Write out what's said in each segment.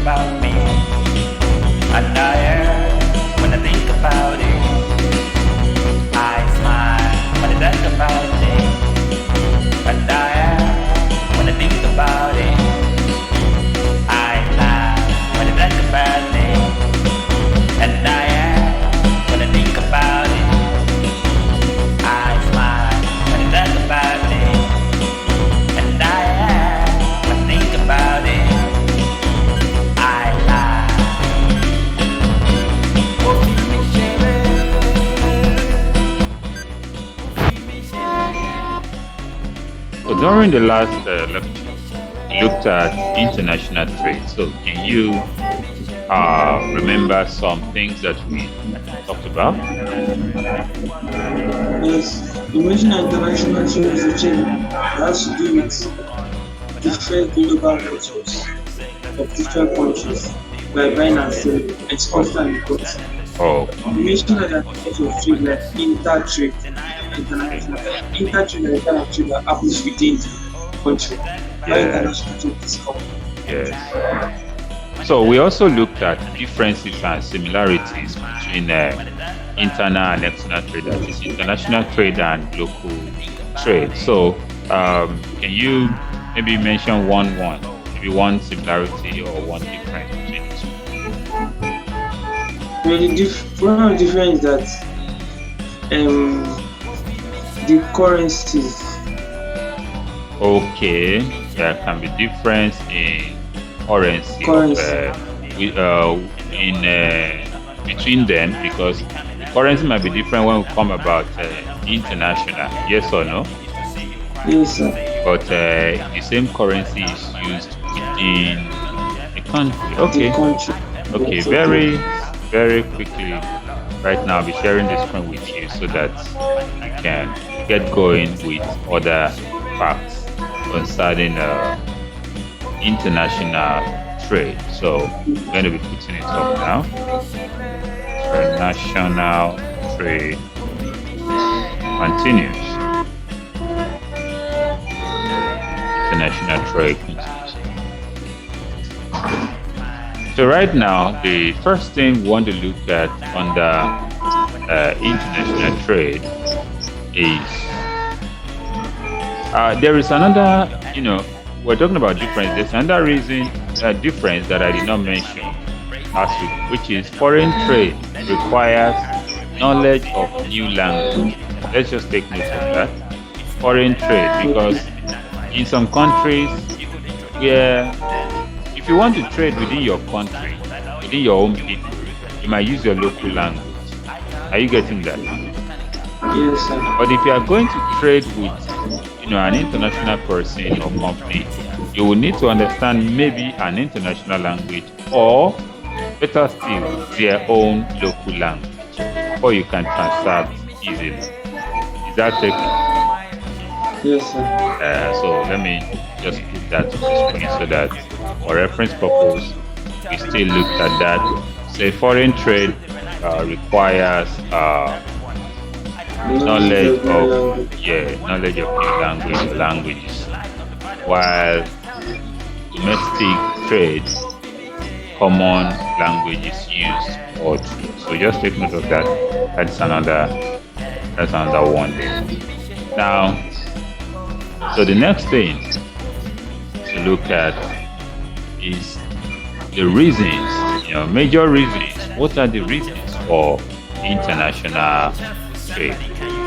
about me, and I am when I think about it. I smile when I think about it, and I am when I think about it. I laugh when I think about it, and I am when I think about it. I smile when I think about it, and I am when I think about it. I laugh. So during the last lecture, we looked at international trade. So can you remember some things that we talked about? Yes, you mentioned that international trade is a chain that has to do with different global networks of different countries by buying and selling, exporting and importing. Oh, You mentioned that there are types of trade like inter-trade, international. Inter-trade are the kind of trade that happens within the country. Why yeah, international trade is common. yes. So we also looked at differences and similarities between internal and external trade, that is international trade and local trade. So can you maybe mention maybe one similarity or one difference between the two? Well, one of the difference is that the currencies, Okay, there can be difference in currency currency, in between them, because the currency might be different when we come about international. Yes or no? yes, sir, But the same currency is used within a country. the Okay, country. okay. Yes, okay. Very quickly. Right now, I'll be sharing the screen with you so that you can get going with other facts concerning international trade. So I'm going to be putting it up now. International trade continues. International trade continues. So right now, the first thing we want to look at under international trade is there is another, we're talking about difference. There's another difference that I did not mention last week, which is foreign trade requires knowledge of new language. Let's just take note of that. Foreign trade, because in some countries where if you want to trade within your country, within your own people, you might use your local language. Are you getting that? Yes, sir. But if you are going to trade with, an international person or company, you will need to understand maybe an international language, or better still, their own local language, or you can transact easily. Is that taken? Yes, sir. So let me just put that to the screen so that for reference purpose, we still looked at that. Say foreign trade requires knowledge of knowledge of new languages, while domestic trade, common language is used or two. So just take note of that. That's another one there. Now, so the next thing to look at is the reasons, major reasons. What are the reasons for international trade?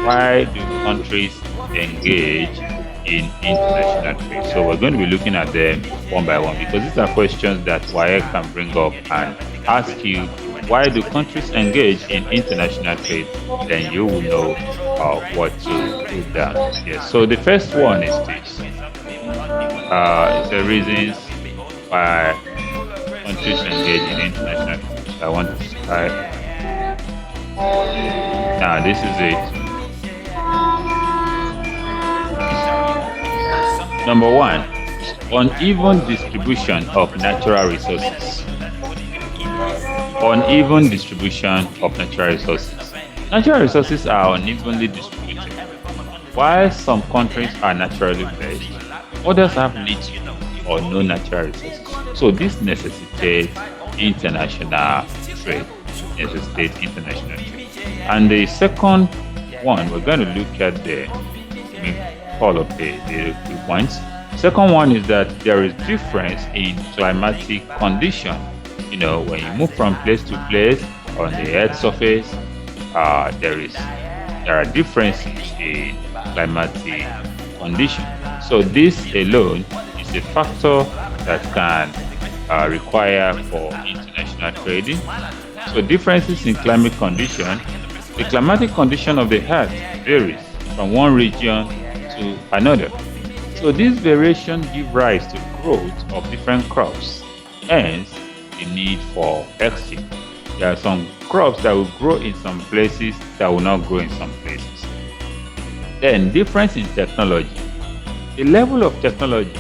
Why do countries engage in international trade? So we're going to be looking at them one by one, because these are questions that WAEC can bring up and ask you, why do countries engage in international trade? Then you will know what to put down. Yes. So the first one is this. It's the reasons why countries engage in international trade. I want to start. Now this is it. Number one, uneven distribution of natural resources. Uneven distribution of natural resources. Natural resources are unevenly distributed. While some countries are naturally blessed, others have little or no natural resources. So this necessitates international trade. And the second one, we're going to look at all of the points. Second one is that there is difference in climatic condition. When you move from place to place on the Earth's surface, there are differences in climatic condition. So this alone is a factor that can require for international trading. So differences in climate condition. The climatic condition of the Earth varies from one region to another. So these variations give rise to growth of different crops, hence the need for exchange. There are some crops that will grow in some places that will not grow in some places. Then difference in technology. The level of technology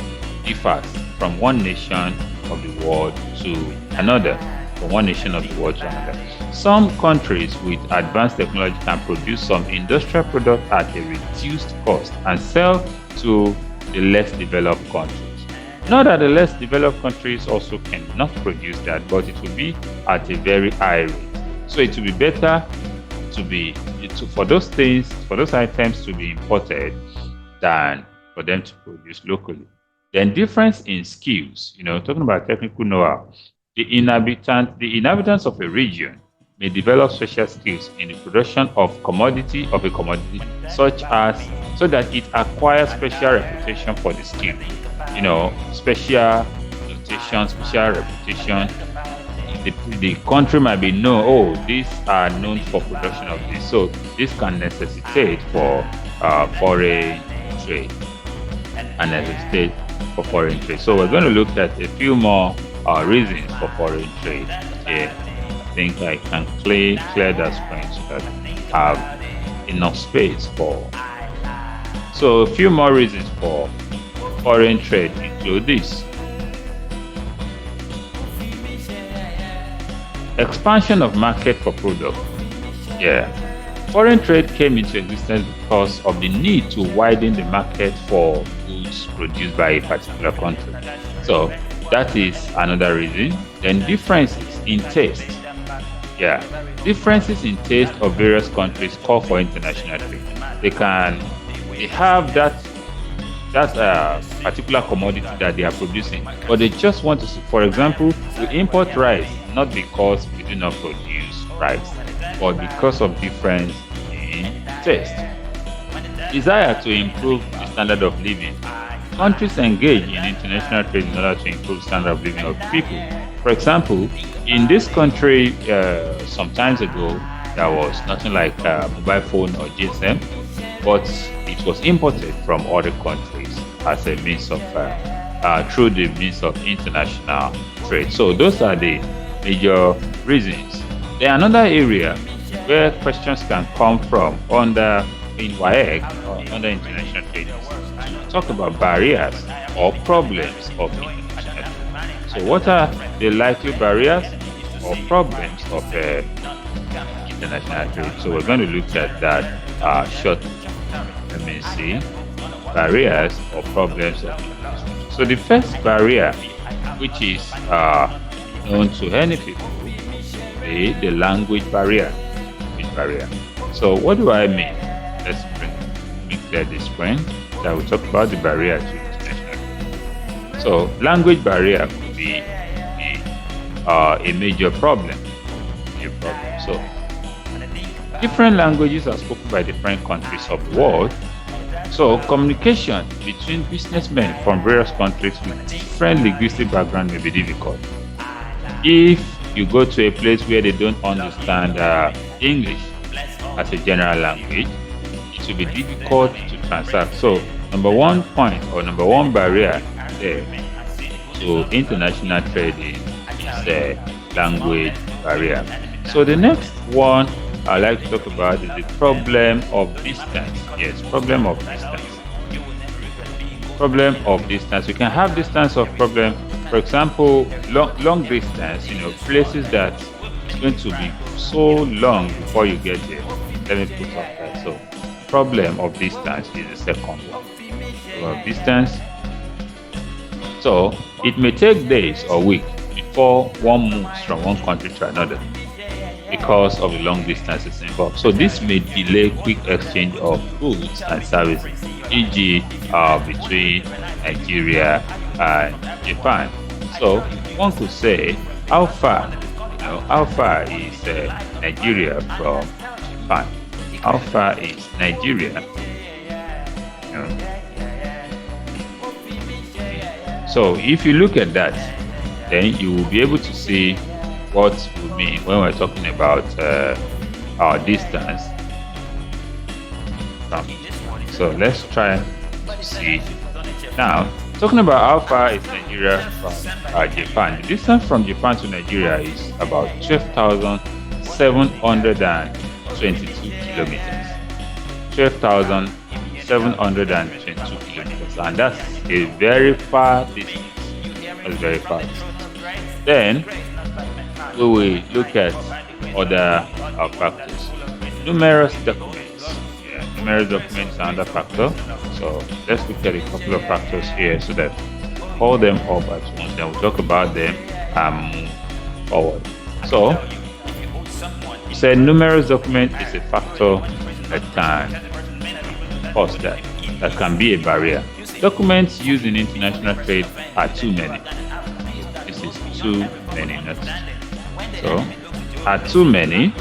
differs from one nation of the world to another, from one nation of the world to another. Some countries with advanced technology can produce some industrial products at a reduced cost and sell to the less developed countries. Not that the less developed countries also cannot produce that, but it will be at a very high rate. So it will be better for those items to be imported than for them to produce locally. Then difference in skills, talking about technical know-how. The inhabitants of a region may develop special skills in the production of a commodity, so that it acquires special reputation for the skill. Special notation, special reputation. The country might be known, these are known for production of this. So this can necessitate for foreign trade. So we're going to look at a few more reasons for foreign trade here. I think I can clear that screen so that I have enough space for. So a few more reasons for foreign trade include this. Expansion of market for products. Foreign trade came into existence because of the need to widen the market for goods produced by a particular country. So that is another reason. Then differences in taste. Differences in taste of various countries call for international trade. They have that particular commodity that they are producing, but they just want to see. For example, we import rice not because we do not produce rice, but because of difference in taste. Desire to improve the standard of living. Countries engage in international trade in order to improve the standard of living of people. For example, in this country, some time ago, there was nothing like mobile phone or GSM, but it was imported from other countries as a means of through the means of international trade. So those are the major reasons. Then another area where questions can come from under WAEC or under international trade is to talk about barriers or problems of international trade. So what are the likely barriers or problems of international trade? So we're going to look at that shortly. Let me see. Barriers or problems of international trade. So the first barrier, which is known to any people, is the language barrier. So what do I mean? Let's clear this point. That will talk about the barrier to international trade. So language barrier could be a major problem. So different languages are spoken by different countries of the world. So communication between businessmen from various countries with different linguistic background may be difficult. If you go to a place where they don't understand English as a general language, it will be difficult to transact. So number one point or number one barrier there to international trading is the language barrier. So the next one I'd like to talk about is the problem of distance. Yes, problem of distance. Problem of distance. You can have distance of problem. For example, long distance, places that it's going to be so long before you get there. Let me put up that. So problem of distance is the second one. So distance So it may take days or weeks before one moves from one country to another because of the long distances involved. So this may delay quick exchange of goods and services, e.g., between Nigeria and Japan. So one could say, how far, how far is Nigeria from Japan? How far is Nigeria? You know? So if you look at that, then you will be able to see what we mean when we're talking about our distance. So let's try to see. Now, talking about how far is Nigeria from Japan. The distance from Japan to Nigeria is about 12,722 kilometers. 12,722 kilometers. And that's a very far distance. That's very far distance. Then we will look at other factors. Numerous documents. Numerous documents are another factor. So let's look at a couple of factors here so that call them up at once. Then we'll talk about them and move forward. So we said numerous document is a factor that can cause that can be a barrier. Documents used in international trade are too many. This is too many, not so are too many.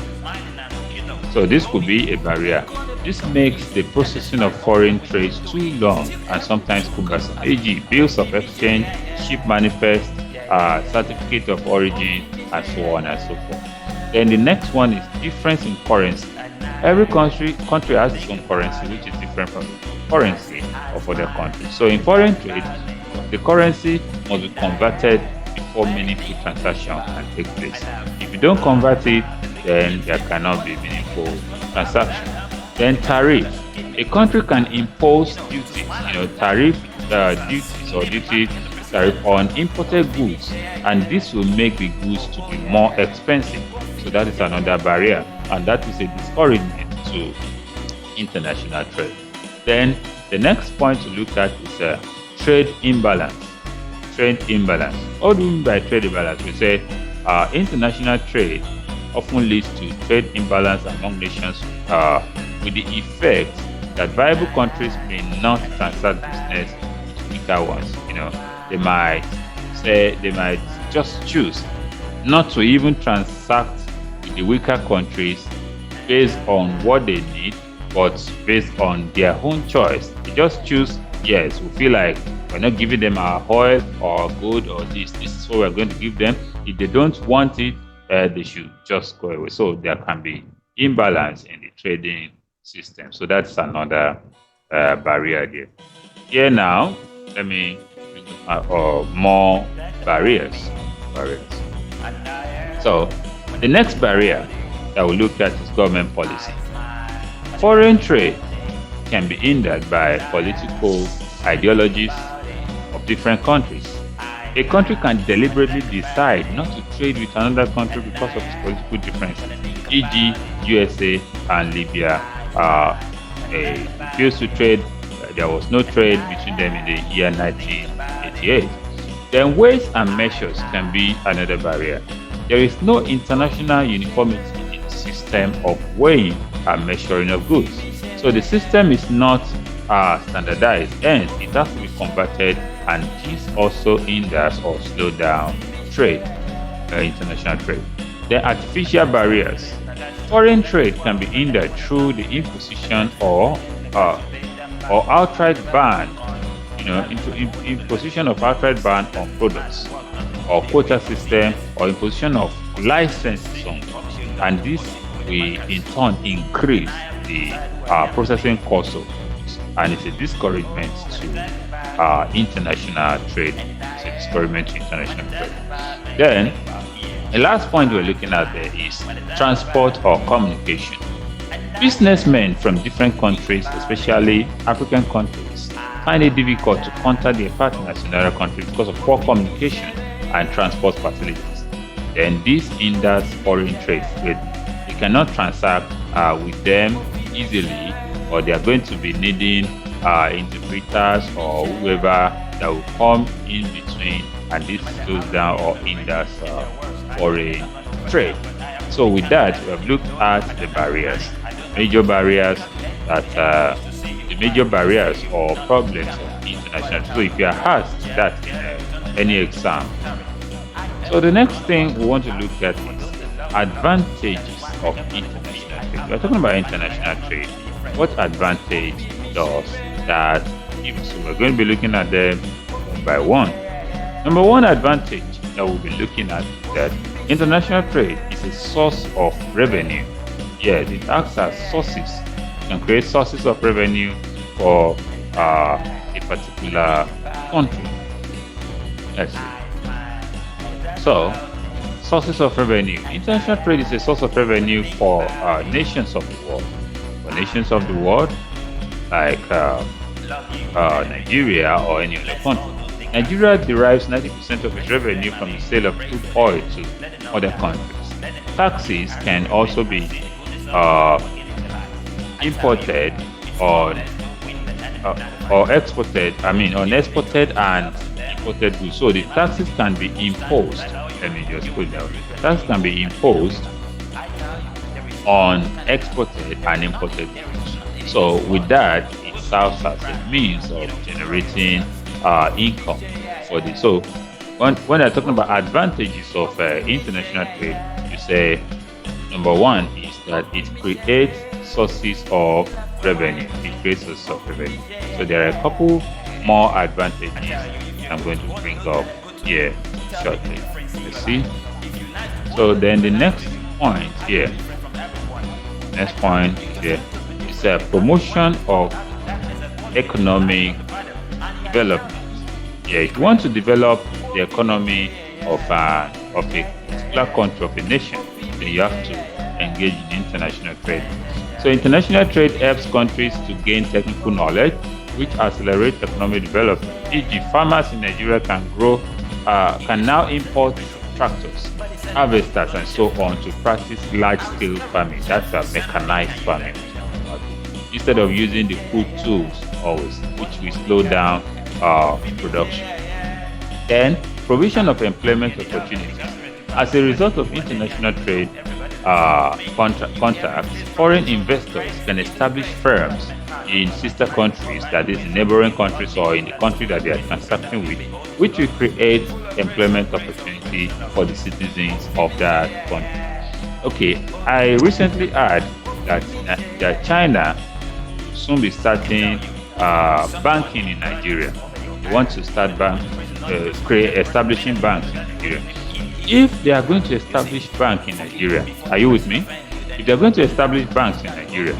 So this could be a barrier. This makes the processing of foreign trades too long and sometimes cumbersome, e.g. bills of exchange, ship manifest, certificate of origin, and so on and so forth. Then the next one is difference in currency. Every country has its own currency, which is different from the currency of other countries. So in foreign trade, the currency must be converted before meaningful transaction can take place. If you don't convert it, then there cannot be meaningful transaction. Then tariff. A country can impose duties, duty tariff on imported goods, and this will make the goods to be more expensive. So that is another barrier, and that is a discouragement to international trade. Then the next point to look at is trade imbalance. Trade imbalance. What do we mean by trade imbalance? We say international trade often leads to trade imbalance among nations with the effect that viable countries may not transact business with weaker ones. They might just choose not to even transact with the weaker countries based on what they need, but based on their own choice. They just choose, yes, we feel like we're not giving them our oil or gold or this is what we're going to give them. If they don't want it, they should just go away. So there can be imbalance in the trading system. So that's another barrier there. Here now, let me more barriers. So the next barrier that we look at is government policy. Foreign trade can be hindered by political ideologies of different countries. A country can deliberately decide not to trade with another country because of its political differences, e.g. USA and Libya refused to trade. There was no trade between them in the year 1988. Then weights and measures can be another barrier. There is no international uniformity in the system of weighing and measuring of goods. So the system is not standardized, and it has to be converted, and this also hinders or slows down trade, international trade. Then artificial barriers. Foreign trade can be hindered through the imposition or outright ban, imposition of outright ban on products, or quota system, or imposition of licenses on goods, and this will in turn increase the processing cost of goods, and it's a discouragement to international trade. It's a discouragement to international trade. Then the last point we're looking at there is transport or communication. Businessmen from different countries, especially African countries, find it difficult to contact their partners in other countries because of poor communication and transport facilities. Then this hinders foreign trade. They cannot transact with them easily, or they are going to be needing interpreters or whoever that will come in between, and this slows down or hinders foreign trade. So with that, we have looked at the barriers, major barriers the major barriers or problems of international trade. So if you are asked that in any exam, so the next thing we want to look at is advantages of international trade. We're talking about international trade. What advantage does that give? So we're going to be looking at them one by one. Number one advantage that we'll be looking at is that international trade is a source of revenue. Yes, it acts as sources. You can create sources of revenue for a particular country. Let's see. So, sources of revenue. International trade is a source of revenue for nations of the world. For nations of the world, like Nigeria or any other country. Nigeria derives 90% of its revenue from the sale of crude oil to other countries. Taxes can also be imported or exported. On exported and imported goods. So the taxes can be imposed. Let me just put that. Taxes can be imposed on exported and imported goods. So with that, it serves as a means of generating income for this. So when they're talking about advantages of international trade, you say number one is that it creates sources of revenue. It creates sources of revenue. So there are a couple more advantages I'm going to bring up here shortly. Let's see. So then the next point here is a promotion of economic development. Yeah, if you want to develop the economy of a particular country, of a nation, then you have to engage in international trade. So international trade helps countries to gain technical knowledge, which accelerates economic development. E.g., farmers in Nigeria can now import tractors, harvesters, and so on to practice large-scale farming. That's a mechanized farming. Instead of using the crude tools always, which will slow down production. Then, provision of employment opportunities. As a result of international trade contacts, foreign investors can establish firms in sister countries, that is, in neighboring countries or in the country that they are transacting with, which will create employment opportunity for the citizens of that country. Okay, I recently heard that China will soon be starting banking in Nigeria. They want to start establishing banks in Nigeria. If they are going to establish bank in Nigeria, are you with me? If they are going to establish banks in Nigeria,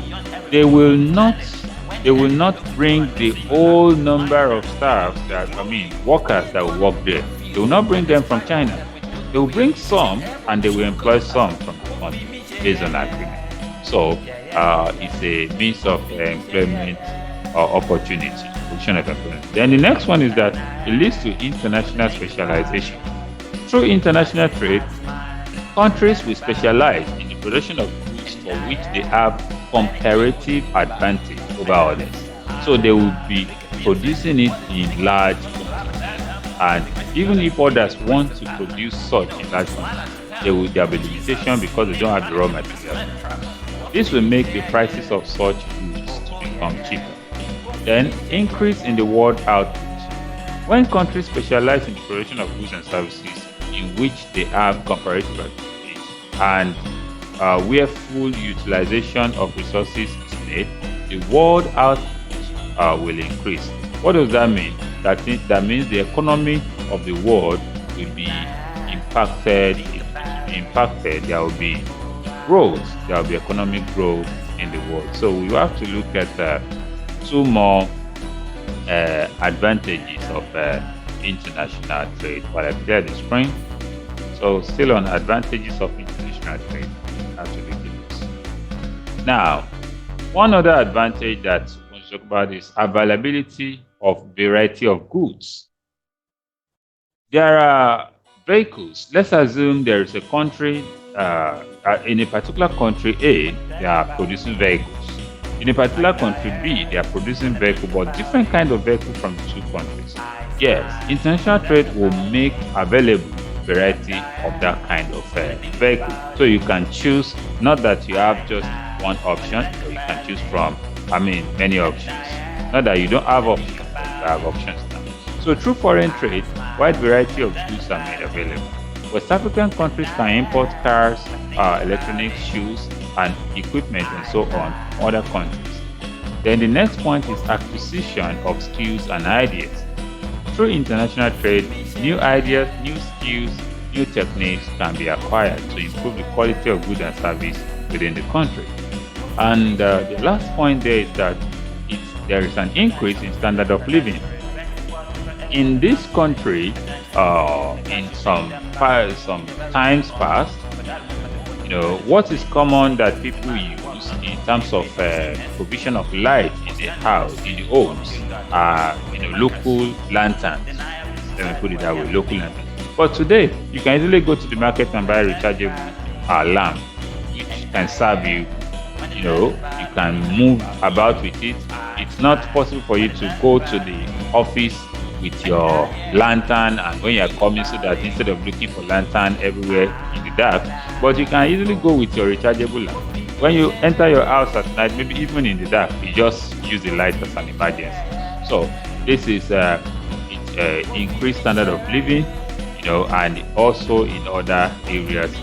they will not bring the whole number of workers that will work there. They will not bring them from China. They will bring some, and they will employ some from the country based on agreement. So it's a means of employment opportunity, position of employment. Then the next one is that it leads to international specialization. Through international trade, countries will specialize in the production of goods for which they have comparative advantage over others. So they will be producing it in large quantities. And even if others want to produce such in large quantities, there will be limitation because they don't have the raw materials. This will make the prices of such goods to become cheaper. Then, increase in the world output. When countries specialize in the production of goods and services in which they have comparative advantage and where full utilization of resources is made, the world output will increase. What does that mean? That means the economy of the world will be impacted. There will be growth. There will be economic growth in the world. So we have to look at two more advantages of international trade while I clear the screen. So still on advantages of international trade. Absolutely. Now, one other advantage that we want to talk about is availability of variety of goods. There are vehicles. Let's assume there is a country, in a particular country A, they are producing vehicles. In a particular country B, they are producing vehicle, but different kind of vehicle from the two countries. Yes, international trade will make available variety of that kind of vehicle. So you can choose, not that you have just one option, or you can choose from, many options. Not that you don't have options, but you have options now. So through foreign trade, wide variety of goods are made available. West African countries can import cars, electronic shoes, and equipment and so on from other countries. Then the next point is acquisition of skills and ideas. Through international trade, new ideas, new skills, new techniques can be acquired to improve the quality of goods and service within the country. And the last point there is that there is an increase in standard of living. In this country, in some times past, what is common that people use in terms of provision of light in the house, in the homes, are local lanterns. Let me put it that way, local lanterns. But today, you can easily go to the market and buy a rechargeable lamp, which can serve you. You can move about with it. It's not possible for you to go to the office with your lantern and when you're coming, so that instead of looking for lantern everywhere in the dark, but you can easily go with your rechargeable lamp. When you enter your house at night, maybe even in the dark, you just use the light as an emergency. So this is increased standard of living, and also in other areas.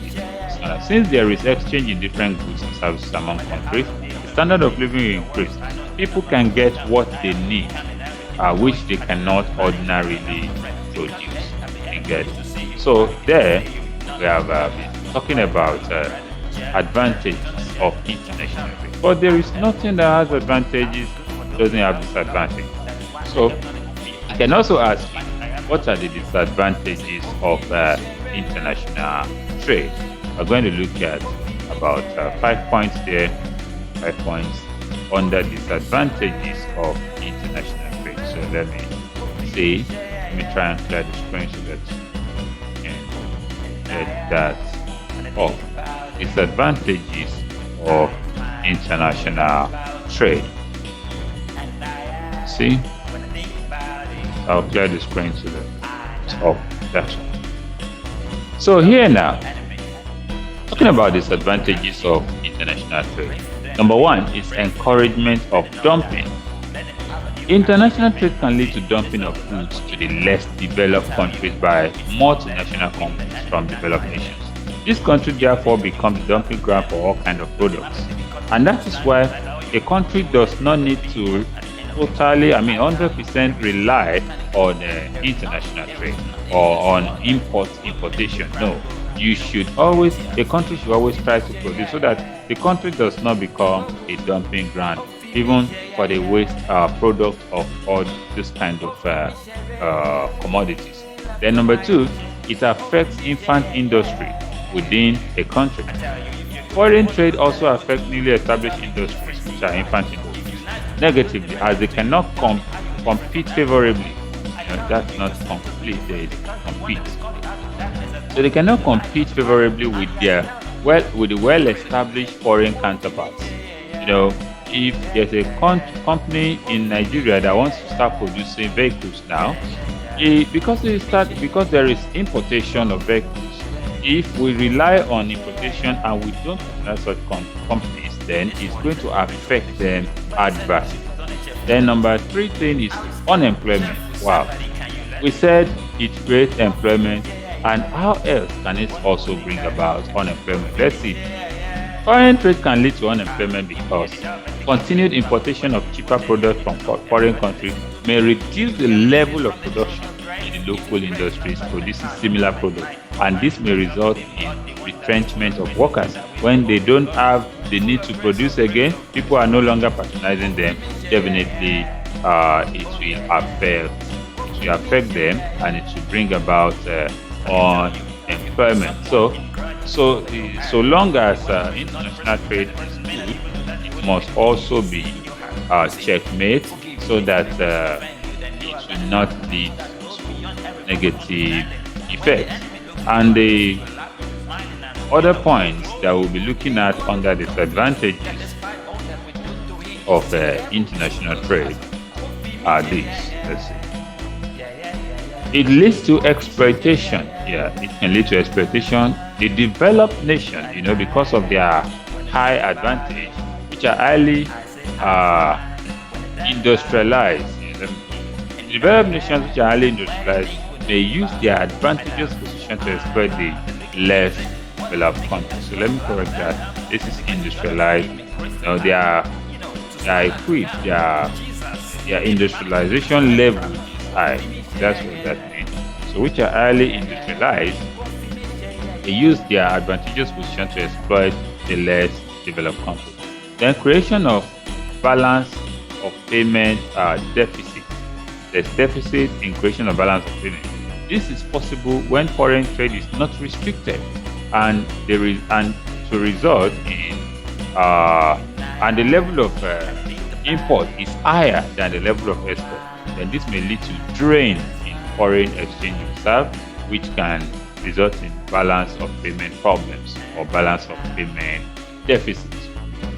Since there is exchange in different goods and services among countries, the standard of living will increase. People can get what they need, which they cannot ordinarily produce and get. So there, we have been talking about advantages of international trade. But there is nothing that has advantages doesn't have disadvantages. So I can also ask you, what are the disadvantages of international trade? We're going to look at about 5 points there, 5 points under disadvantages of international trade. So let me try and clear the screen so that you can get that off. Disadvantages of international trade. See? I'll clear the screen so that it's off. That's all. So here now, talking about disadvantages of international trade. Number one is encouragement of dumping. International trade can lead to dumping of goods to the less developed countries by multinational companies from developed nations. This country therefore becomes the dumping ground for all kinds of products. And that is why a country does not need to totally, 100% rely on international trade or on importation. No. A country should always try to produce so that the country does not become a dumping ground, even for the waste product of all this kind of commodities. Then number two, it affects infant industry within a country. Foreign trade also affects newly established industries, which are infant industries, negatively, as they cannot compete favorably. That's not complete, they compete. So they cannot compete favorably with the well-established foreign counterparts. If there's a company in Nigeria that wants to start producing vehicles now, because there is importation of vehicles, if we rely on importation and we don't have such companies, then it's going to affect them adversely. Then number three thing is unemployment. Wow. We said it creates employment, and how else can it also bring about unemployment? Let's see. Foreign trade can lead to unemployment because continued importation of cheaper products from foreign countries may reduce the level of production in the local industries producing similar products, and this may result in retrenchment of workers. When they don't have the need to produce again, people are no longer patronizing them. Definitely, it will affect them, and it will bring about unemployment. So long as international trade is good, it must also be checkmate, so that it will not lead to negative effects. And the other points that we'll be looking at under disadvantages of international trade are these. Let's see. It leads to exploitation. Yeah, it can lead to exploitation. The developed nation, because of their high advantage, which are highly industrialized. Developed nations which are highly industrialized may use their advantageous position to exploit the less developed countries. So let me correct that. This is industrialized. They are equipped. Their industrialization level is high. That's what that means. So which are highly industrialized, they use their advantageous position to exploit the less developed countries. Then creation of balance of payment deficit. There's deficit in creation of balance of payment. This is possible when foreign trade is not restricted, and to result in and the level of import is higher than the level of export. Then this may lead to drain in foreign exchange reserve, which can result in balance of payment problems or balance of payment deficits.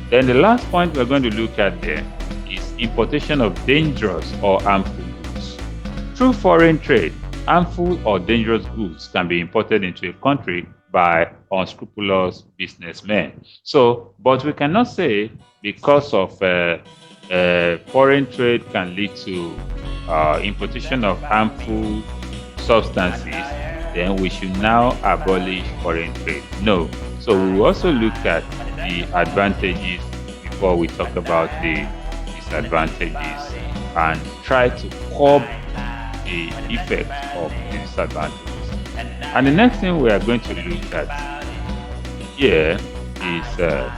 Then the last point we're going to look at there is importation of dangerous or harmful goods. Through foreign trade, harmful or dangerous goods can be imported into a country by unscrupulous businessmen. But we cannot say because of foreign trade can lead to importation of harmful substances, then we should now abolish foreign trade. No. So we will also look at the advantages before we talk about the disadvantages and try to curb the effect of the disadvantages. And the next thing we are going to look at here is the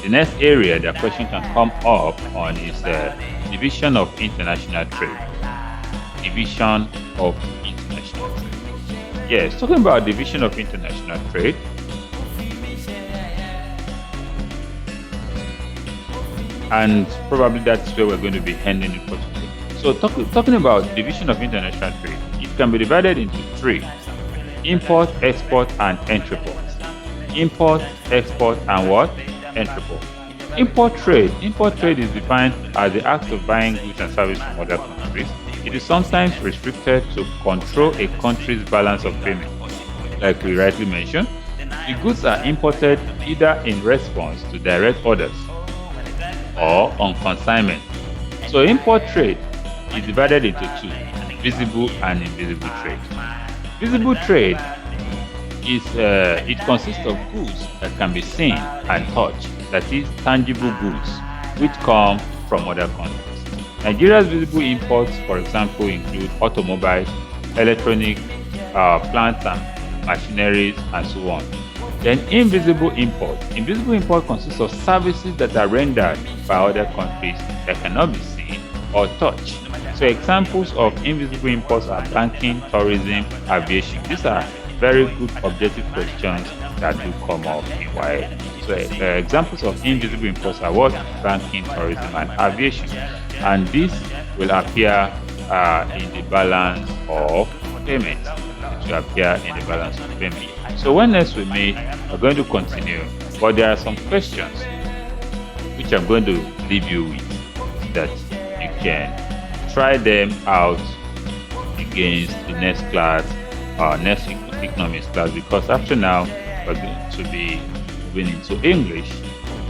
next area that question can come up on is division of international trade. Division of international trade. Yes, talking about division of international trade. And probably that's where we're going to be ending it for today. So talking about division of international trade, it can be divided into three: import, export, and entreport. Import, export, and what? Entreport. Import trade is defined as the act of buying goods and services from other countries. It is sometimes restricted to control a country's balance of payment. Like we rightly mentioned, the goods are imported either in response to direct orders or on consignment. So import trade is divided into two: visible and invisible trade. Visible trade is it consists of goods that can be seen and touched, that is, tangible goods, which come from other countries. Nigeria's visible imports, for example, include automobiles, electronic plants and machineries, and so on. Then invisible import. Invisible import consists of services that are rendered by other countries that cannot be seen or touched. So examples of invisible imports are banking, tourism, aviation. These are very good objective questions that do come up in WAEC. So examples of invisible imports are what? Banking, tourism, and aviation. And this will appear in the balance of payment. It will appear in the balance of payment. So when next we meet, we're going to continue. But there are some questions which I'm going to leave you with that you can try them out against the next class, next economics class, because after now we're going to be moving into English,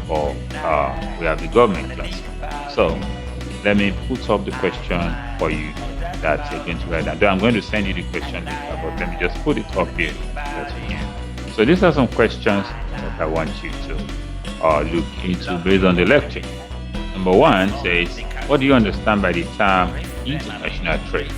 or we have the government class. So let me put up the question for you that you're going to write down. I'm going to send you the question later, but let me just put it up here. So these are some questions that I want you to look into based on the lecture. Number one says, what do you understand by the term international trade?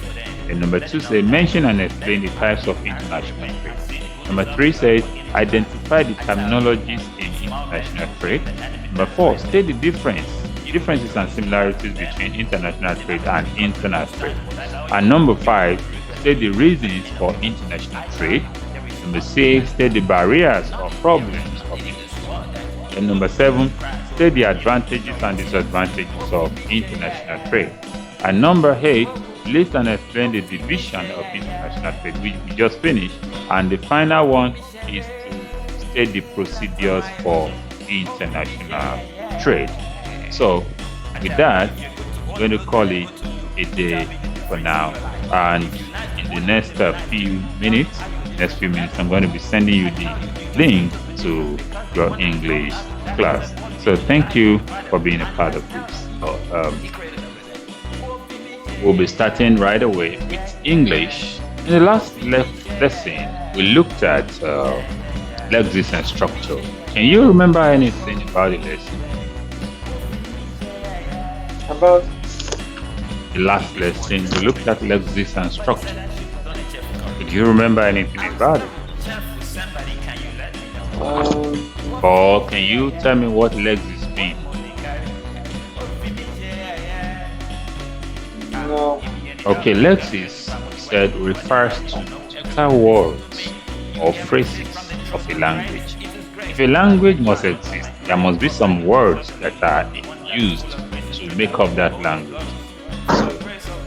And number two says, mention and explain the types of international trade. Number three says, identify the terminologies in international trade. Number four, state the differences and similarities between international trade and internal trade. And number five, state the reasons for international trade. Number six, state the barriers or problems of it. And number seven, state the advantages and disadvantages of international trade. And number eight, list and explain the division of international trade, which we just finished. And the final one is to state the procedures for international trade. So with that, I'm going to call it a day for now. And in the next few minutes, I'm going to be sending you the link to your English class. So thank you for being a part of this. We'll be starting right away with English. In the last lesson, we looked at Lexis and structure. Can you remember anything about the lesson? About The last lesson, we looked at Lexis and structure. Did you remember anything about it? Or can you tell me what Lexis means? no, Okay, Lexis said refers to total words or phrases of a language. If a language must exist, there must be some words that are used to make up that language. So,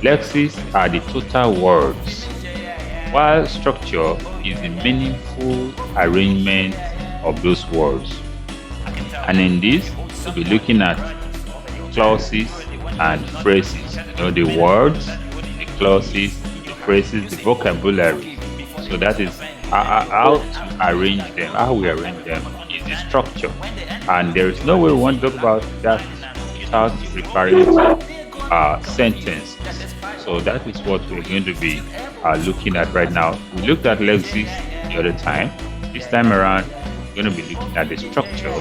lexis are the total words, while structure is the meaningful arrangement of those words. And in this, we'll be looking at clauses and phrases. The words, the clauses, the phrases, the vocabulary. So that is how to arrange them. How we arrange them is the structure. And there is no way we want to talk about that without referring to sentences. So that is what we're going to be looking at right now. We looked at lexis the other time. This time around, we're going to be looking at the structure,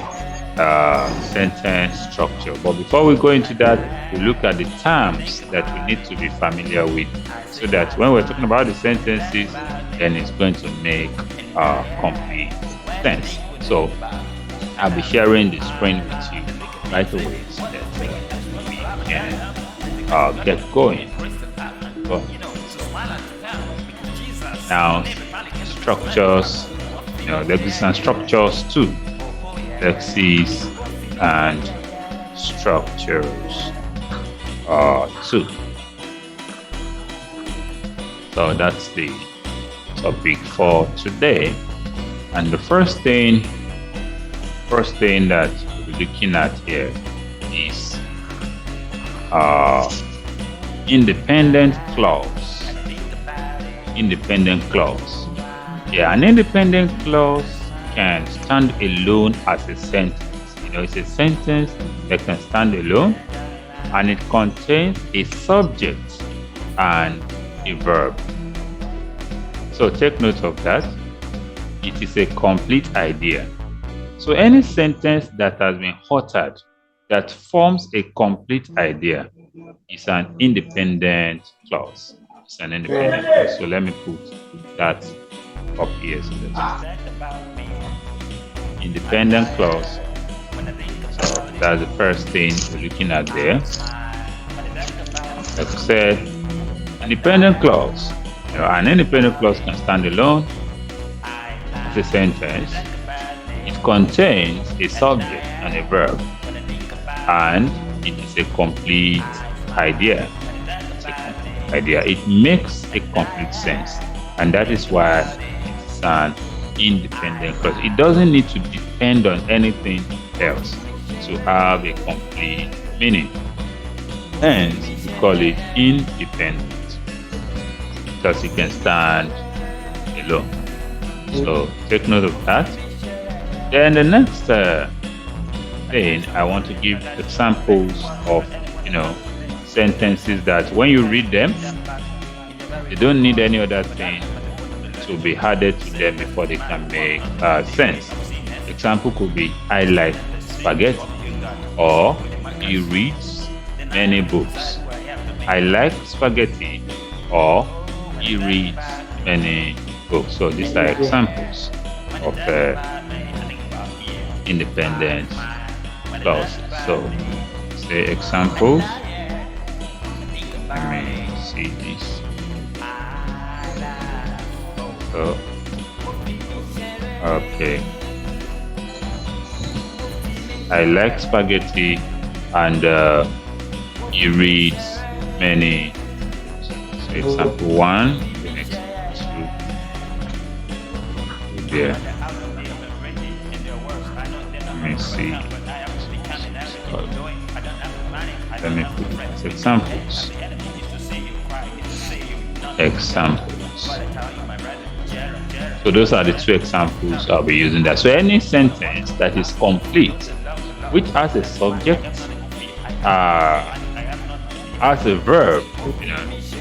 sentence structure. But before we go into that, we look at the terms that we need to be familiar with, so that when we're talking about the sentences, then it's going to make complete sense. So I'll be sharing the screen with you right away so that we can get going. Now, structures, lexis and structures too. Lexis and structures too. So that's the topic for today. And the first thing that we'll be looking at here is independent clause. Independent clause. Yeah, an independent clause can stand alone as a sentence. It's a sentence that can stand alone, and it contains a subject and a verb. So take note of that. It is a complete idea. So any sentence that has been uttered that forms a complete idea is an independent clause. It's an independent clause. So let me put that up here so that independent clause. So that's the first thing we're looking at there. Like I said, independent clause. An independent clause can stand alone as a sentence. It contains a subject and a verb, and it is a complete idea. It makes a complete sense, and that is why it's an independent clause. It doesn't need to depend on anything else to have a complete meaning. Hence, we call it independent because it can stand alone. So take note of that. Then the next thing, I want to give examples of sentences that when you read them, they don't need any other thing to be added to them before they can make sense. Example could be I like spaghetti, or he reads many books. I like spaghetti, or he reads many books. So these are examples of independent clauses. So say examples. Let me see this. So, okay. I like spaghetti, and he reads many. So example one, the next two. There. Let me see. Let me put it as examples. Examples. So those are the two examples I'll be using there. So any sentence that is complete, which has a subject, has a verb,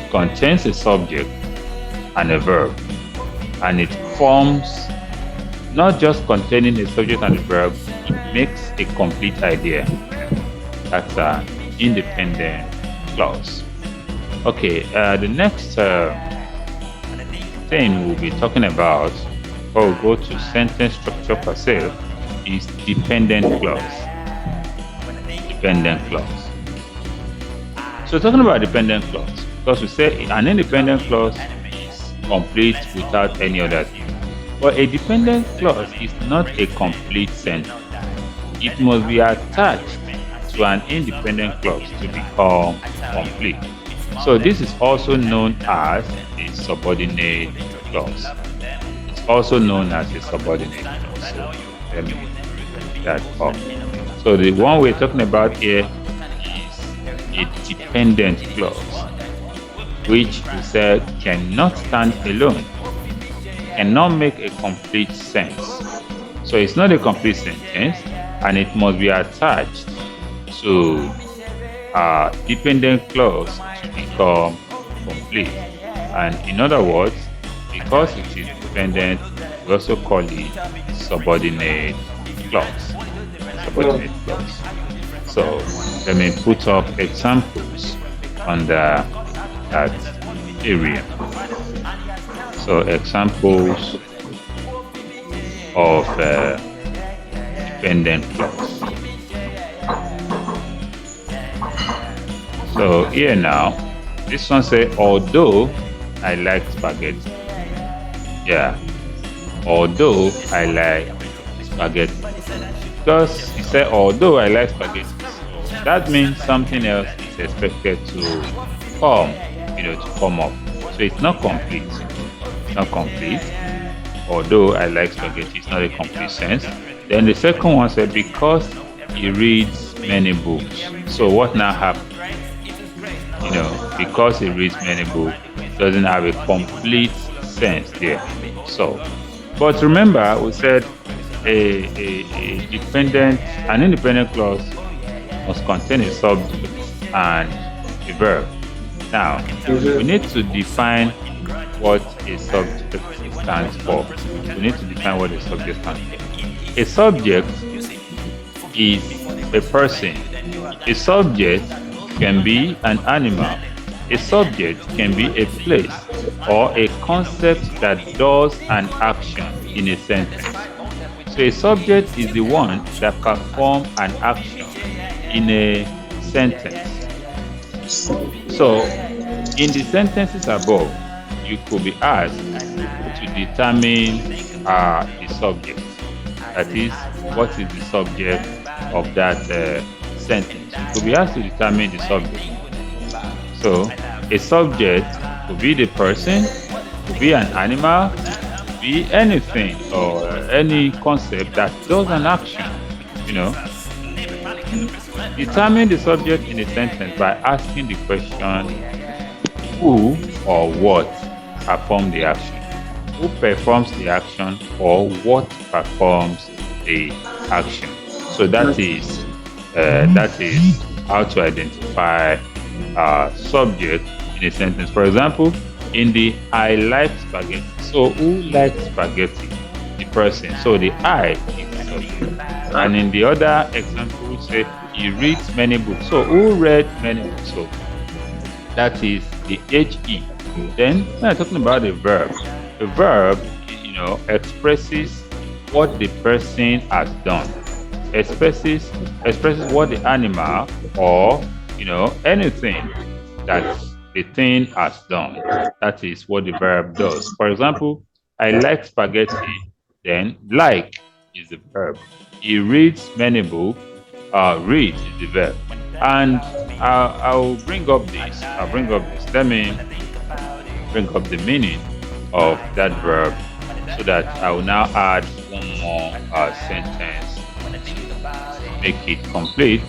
contains a subject and a verb, and it forms not just containing a subject and a verb, it makes a complete idea. That's an independent clause. Okay, the next thing we'll be talking about, or we'll go to sentence structure per se, is dependent clause. Dependent clause. So talking about dependent clause, because we say an independent clause is complete without any other thing. But a dependent clause is not a complete sentence. It must be attached to an independent clause to become complete. So this is also known as a subordinate clause. It's also known as a subordinate clause. So let me put that up. So the one we're talking about here is a dependent clause, which we said cannot stand alone, cannot make a complete sense. So it's not a complete sentence, and it must be attached to a dependent clause to become complete. And in other words, because it is dependent, we also call it subordinate clause. Subordinate clause. So let me put up examples under that area. So examples of dependent clause. So here now, this one says, although I like spaghetti. Yeah, although I like spaghetti. Because he said, although I like spaghetti, so that means something else is expected to come, to come up. So it's not complete. It's not complete. Although I like spaghetti, it's not a complete sense. Then the second one said, because he reads many books. So what now happens? Because he reads many books, doesn't have a complete sense there. So, but remember, we said an independent clause must contain a subject and a verb. Now, we need to define what a subject stands for. We need to define what a subject stands for. A subject is a person. A subject can be an animal. A subject can be a place or a concept that does an action in a sentence. So a subject is the one that performs an action in a sentence. So in the sentences above, you could be asked to determine the subject. That is, what is the subject of that sentence? You could be asked to determine the subject. So a subject could be the person, could be an animal, could be anything or any concept that does an action. Determine the subject in a sentence by asking the question, who or what performs the action? Who performs the action or what performs the action? So that is how to identify subject in a sentence. For example, in the I like spaghetti. So who likes spaghetti? The person. So the I is the subject. And in the other example, we say he reads many books. So who read many books? So that is the HE. Then when I'm talking about the verb expresses what the person has done. Expresses what the animal or anything that the thing has done. That is what the verb does. For example, I like spaghetti. Then like is the verb. He reads many books. Read is the verb. And I'll bring up this. Let me bring up the meaning of that verb so that I will now add one more sentence to make it complete.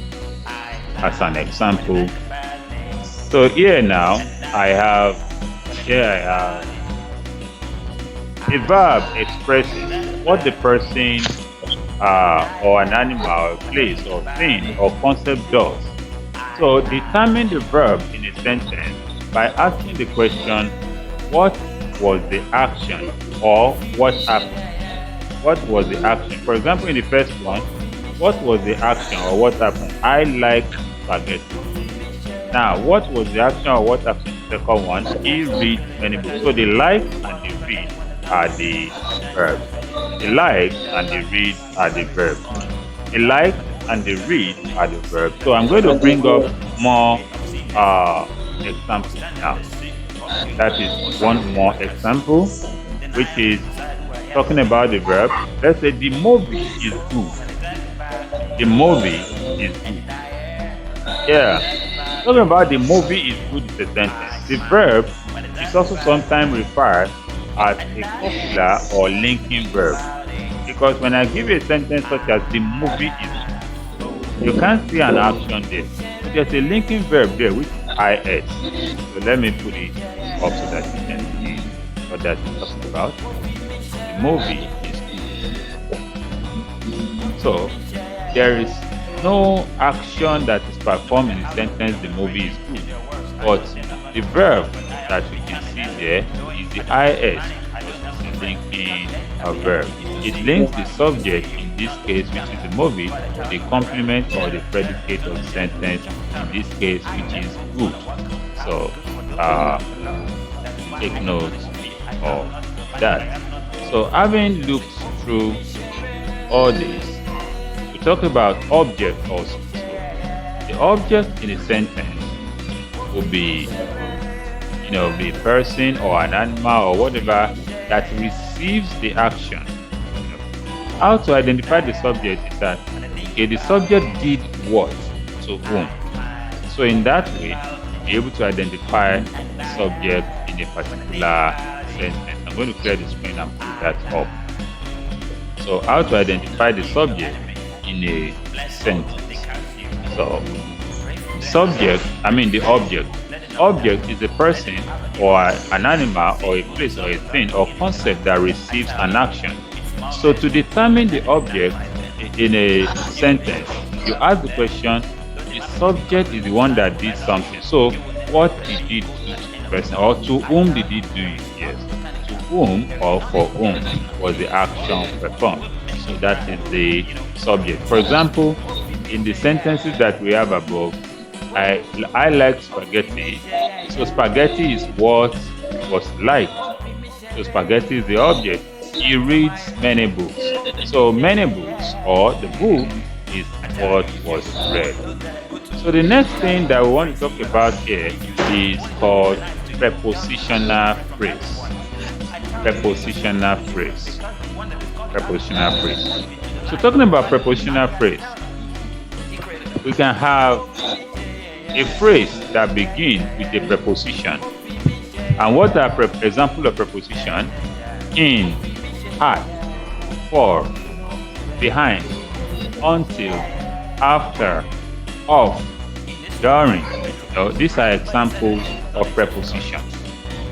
as an example. So here now I have a verb expressing what the person or an animal, place or thing or concept does. So determine the verb in a sentence by asking the question, what was the action or what happened? What was the action? For example, in the first one, what was the action or what happened? I like spaghetti. Now, what was the action or what happened? The second one, he reads many books. So the like and the read are the verbs. The like and the read are the verbs. The like and the read are the verbs. So I'm going to bring up more examples now. That is one more example, which is talking about the verb. Let's say the movie is good. The movie is good. Yeah. Talking about the movie is good is a sentence. The verb is also sometimes referred as a copula or linking verb. Because when I give you a sentence such as the movie is good, you can't see an action there. There's a linking verb there which is is. So let me put it up so that you can see what that's talking about. The movie is good. So there is no action that is performed in the sentence the movie is good. But the verb that we can see there is the is, which is a linking verb. It links the subject, in this case, which is the movie, to the complement or the predicate of the sentence, in this case, which is good. So take note of that. So having looked through all this, we talk about object also. So the object in a sentence will be, be a person or an animal or whatever that receives the action. How to identify the subject is that, okay, the subject did what to whom. So in that way, be able to identify the subject in a particular sentence. I'm going to clear the screen and put that up. So how to identify the subject in a sentence. So the object. Object is a person or an animal or a place or a thing or concept that receives an action. So to determine the object in a sentence, you ask the question, the subject is the one that did something. So what did he do to the person, or to whom did he do it? Yes. To whom or for whom was the action performed? So that is the subject. For example, in the sentences that we have above, I like spaghetti. So spaghetti is what was liked. So spaghetti is the object. He reads many books. So many books, or the book, is what was read. So the next thing that we want to talk about here is called prepositional phrase. Prepositional phrase. Prepositional phrase. So talking about prepositional phrase, we can have a phrase that begins with a preposition. And what are example of preposition? In, at, for, behind, until, after, of, during. These are examples of prepositions.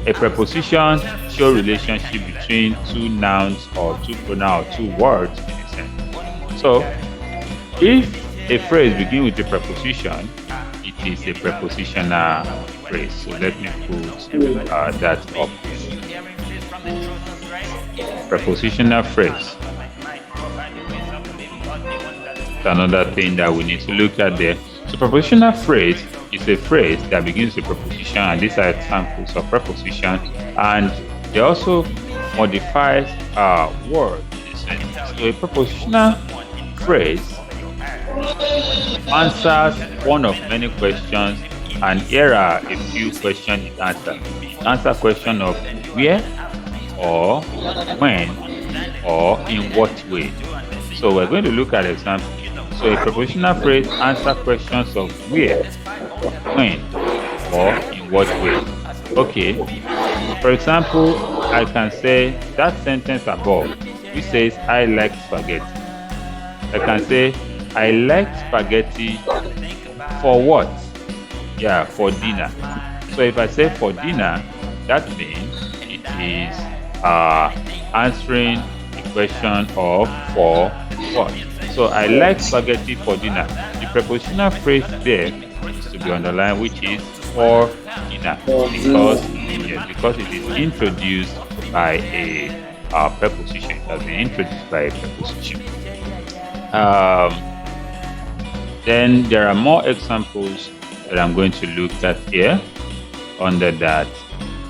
A preposition shows relationship between two nouns or two pronouns or two words in a sentence. So if a phrase begins with a preposition, it is a prepositional phrase. So let me put that up. Prepositional phrase. It's another thing that we need to look at there. So prepositional phrase is a phrase that begins with a preposition, and these are examples of preposition, and they also modify word in a sentence. So a prepositional phrase answers one of many questions, and here are a few questions it answers. It answers question of where, or when, or in what way. So we're going to look at examples. So a prepositional phrase answers questions of where, when, or in what way. Okay. For example, I can say that sentence above, which says I like spaghetti. I can say I like spaghetti For what? Yeah, for dinner. So if I say for dinner, that means it is answering the question of for what. So I like spaghetti for dinner. The prepositional phrase there is to be underlined, which is for dinner, because it is introduced by a preposition. It has been introduced by a preposition. Then there are more examples that I'm going to look at here under that.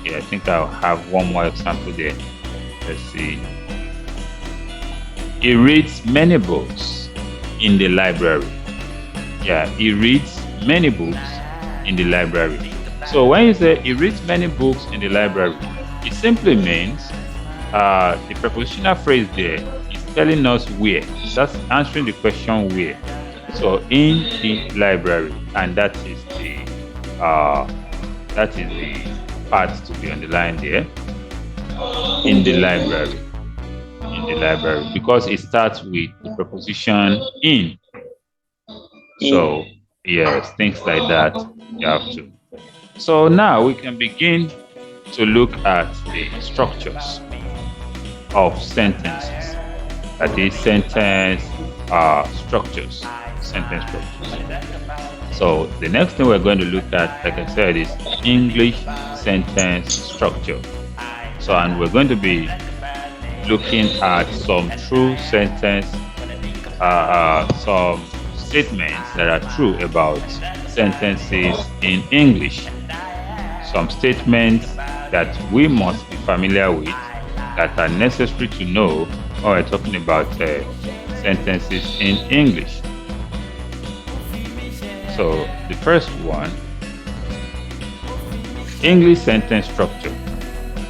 Yeah, I think I'll have one more example there. Let's see. He reads many books in the library. Yeah, he reads many books in the library. So when you say he reads many books in the library, it simply means the prepositional phrase there is telling us where. That's answering the question where. So in the library, and that is the part to be underlined there. In the library. In the library, because it starts with the preposition in. So yes, things like that you have to. So now we can begin to look at the structures of sentences. That is sentence structures. Sentence structures. So the next thing we're going to look at, like I said, is English sentence structure. So, and we're going to be looking at some true sentence, some statements that are true about sentences in English. Some statements that we must be familiar with, that are necessary to know when we're talking about sentences in English. So the first one, English sentence structure.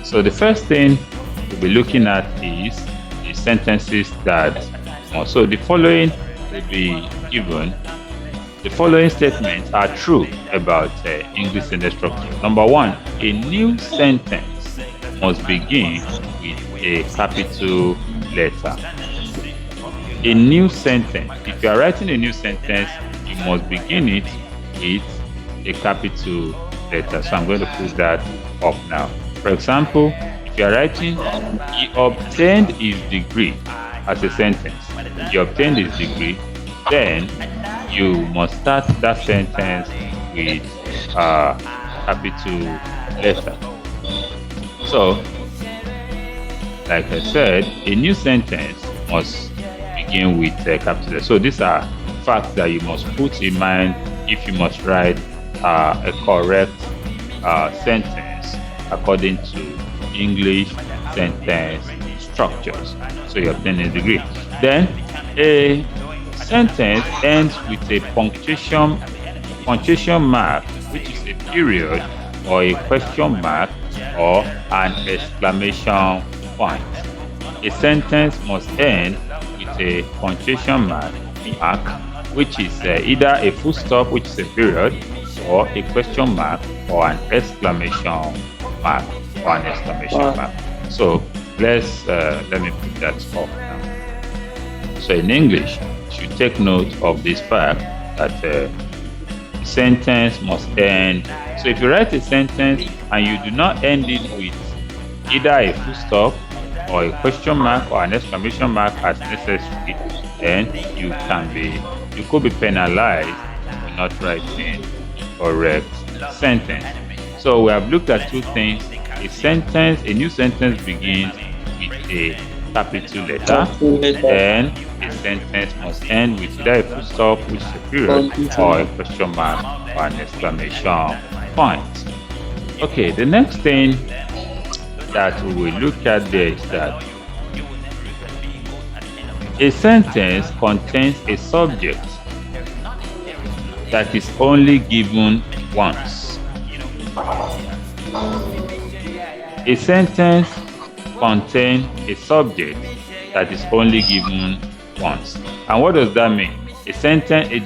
So the first thing we'll be looking at is the sentences that, so the following will be given. The following statements are true about English sentence structure. Number one, a new sentence must begin with a capital letter. A new sentence, if you are writing a new sentence, you must begin it with a capital letter. So I'm going to put that up now. For example, if you are writing, he obtained his degree as a sentence. He obtained his degree, then you must start that sentence with a capital letter. So, like I said, a new sentence must begin with a capital letter. So these are facts that you must put in mind if you must write a correct sentence according to English sentence structures. So you obtain a degree. Then a sentence ends with a punctuation mark, which is a period or a question mark or an exclamation point. A sentence must end with a punctuation mark, which is either a full stop, which is a period, or a question mark, or an exclamation mark, So let me put that up now. So in English, you should take note of this fact that the sentence must end. So if you write a sentence and you do not end it with either a full stop or a question mark or an exclamation mark as necessary, then you could be penalized for not writing the correct sentence. So we have looked at two things. A new sentence begins with a capital letter, and a sentence must end with either a full stop, which is a period, or a question mark or an exclamation point. Okay, the next thing that we will look at there is that a sentence contains a subject that is only given once. A sentence contains a subject that is only given once. And what does that mean? The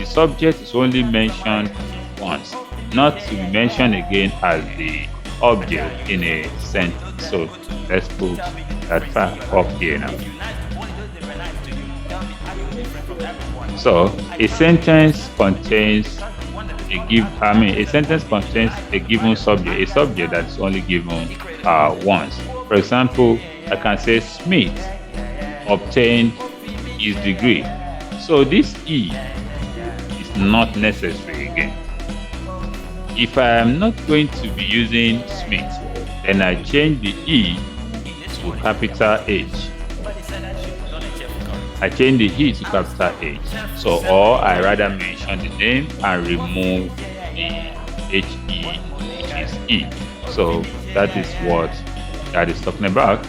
subject is only mentioned once, not to be mentioned again as the object in a sentence. So let's put that fact up here now. So a sentence contains a sentence contains a given subject, a subject that's only given once. For example, I can say Smith obtained his degree. So this E is not necessary again. If I am not going to be using Smith, then I change the E to capital H. I change the E to capital H. So, or I rather mention the name and remove the HE, which is E. So that is what that is talking about.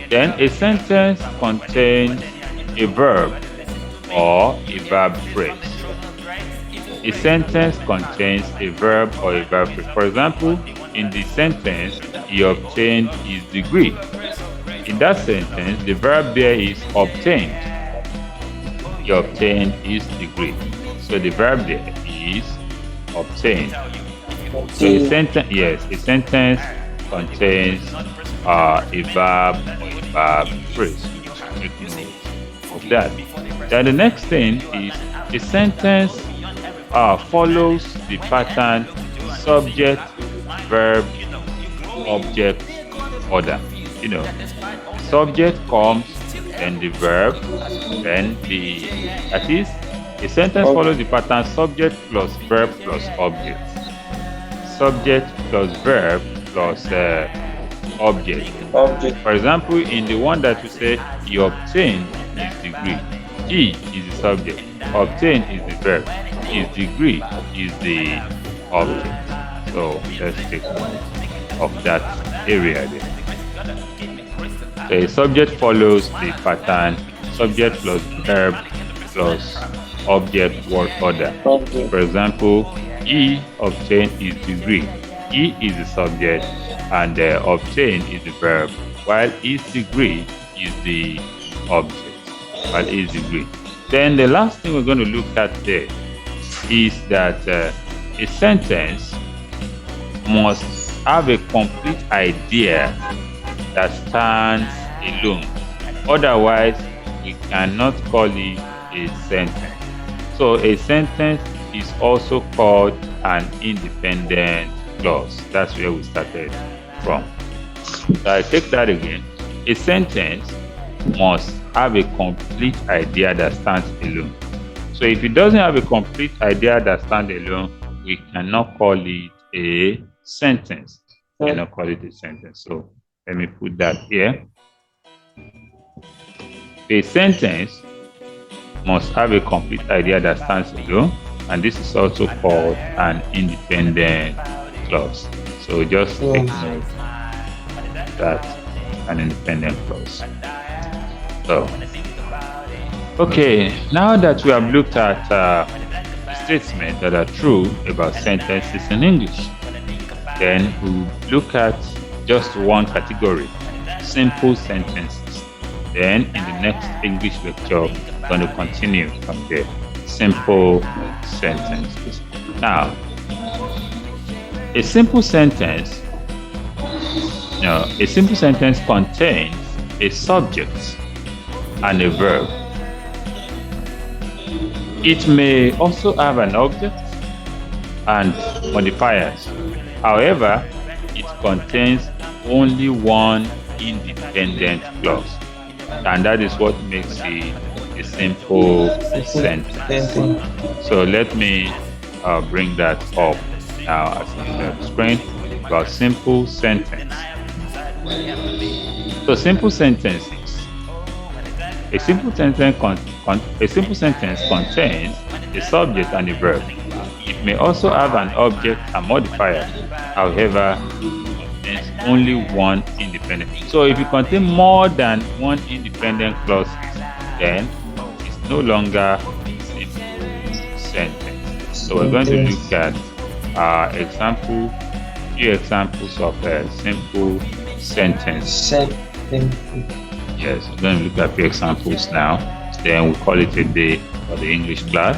Then a sentence contains a verb or a verb phrase. A sentence contains a verb or a verb phrase. For example, in the sentence, he obtained his degree. In that sentence, the verb there is obtained. He obtained his degree. So the verb there is obtained. So a sentence, yes, a sentence contains a verb or a verb phrase. Take note of that. Then the next thing is a sentence follows the pattern subject, verb, object, order. Subject comes, then the verb, then that is, a sentence follows the pattern subject plus verb plus object. Subject plus verb plus object. For example, in the one that we say, he obtained his degree. He is the subject. Obtain is the verb. His degree is the object. So let's take note of that area there. So a subject follows the pattern subject plus verb plus object word order. For example, he obtained his degree. He is the subject and obtain is the verb, while his degree is the object. Then the last thing we're going to look at there is that a sentence must have a complete idea that stands alone. Otherwise, we cannot call it a sentence. So a sentence is also called an independent clause. That's where we started from. So I take that again. A sentence must have a complete idea that stands alone. So if it doesn't have a complete idea that stands alone, we cannot call it a sentence. We cannot call it a sentence. So let me put that here. A sentence must have a complete idea that stands alone, and this is also called an independent clause. So just take note that an independent clause. So, okay, now that we have looked at statements that are true about sentences in English, then we'll look at just one category, simple sentences. Then in the next English lecture, we're going to continue from there. Simple sentences. Now, a simple sentence contains a subject and a verb. It may also have an object and modifiers. However, it contains only one independent clause, and that is what makes it a simple sentence. So let me bring that up now as on the screen about simple sentence. So simple sentences. A simple sentence contains a subject and a verb. It may also have an object and modifier. However, there's only one independent. So if it contains more than one independent clause, then it's no longer a simple sentence. So we're going to look at few examples of a simple sentence. Yes, we're going to look at a few examples now. Then we'll call it a day for the English class.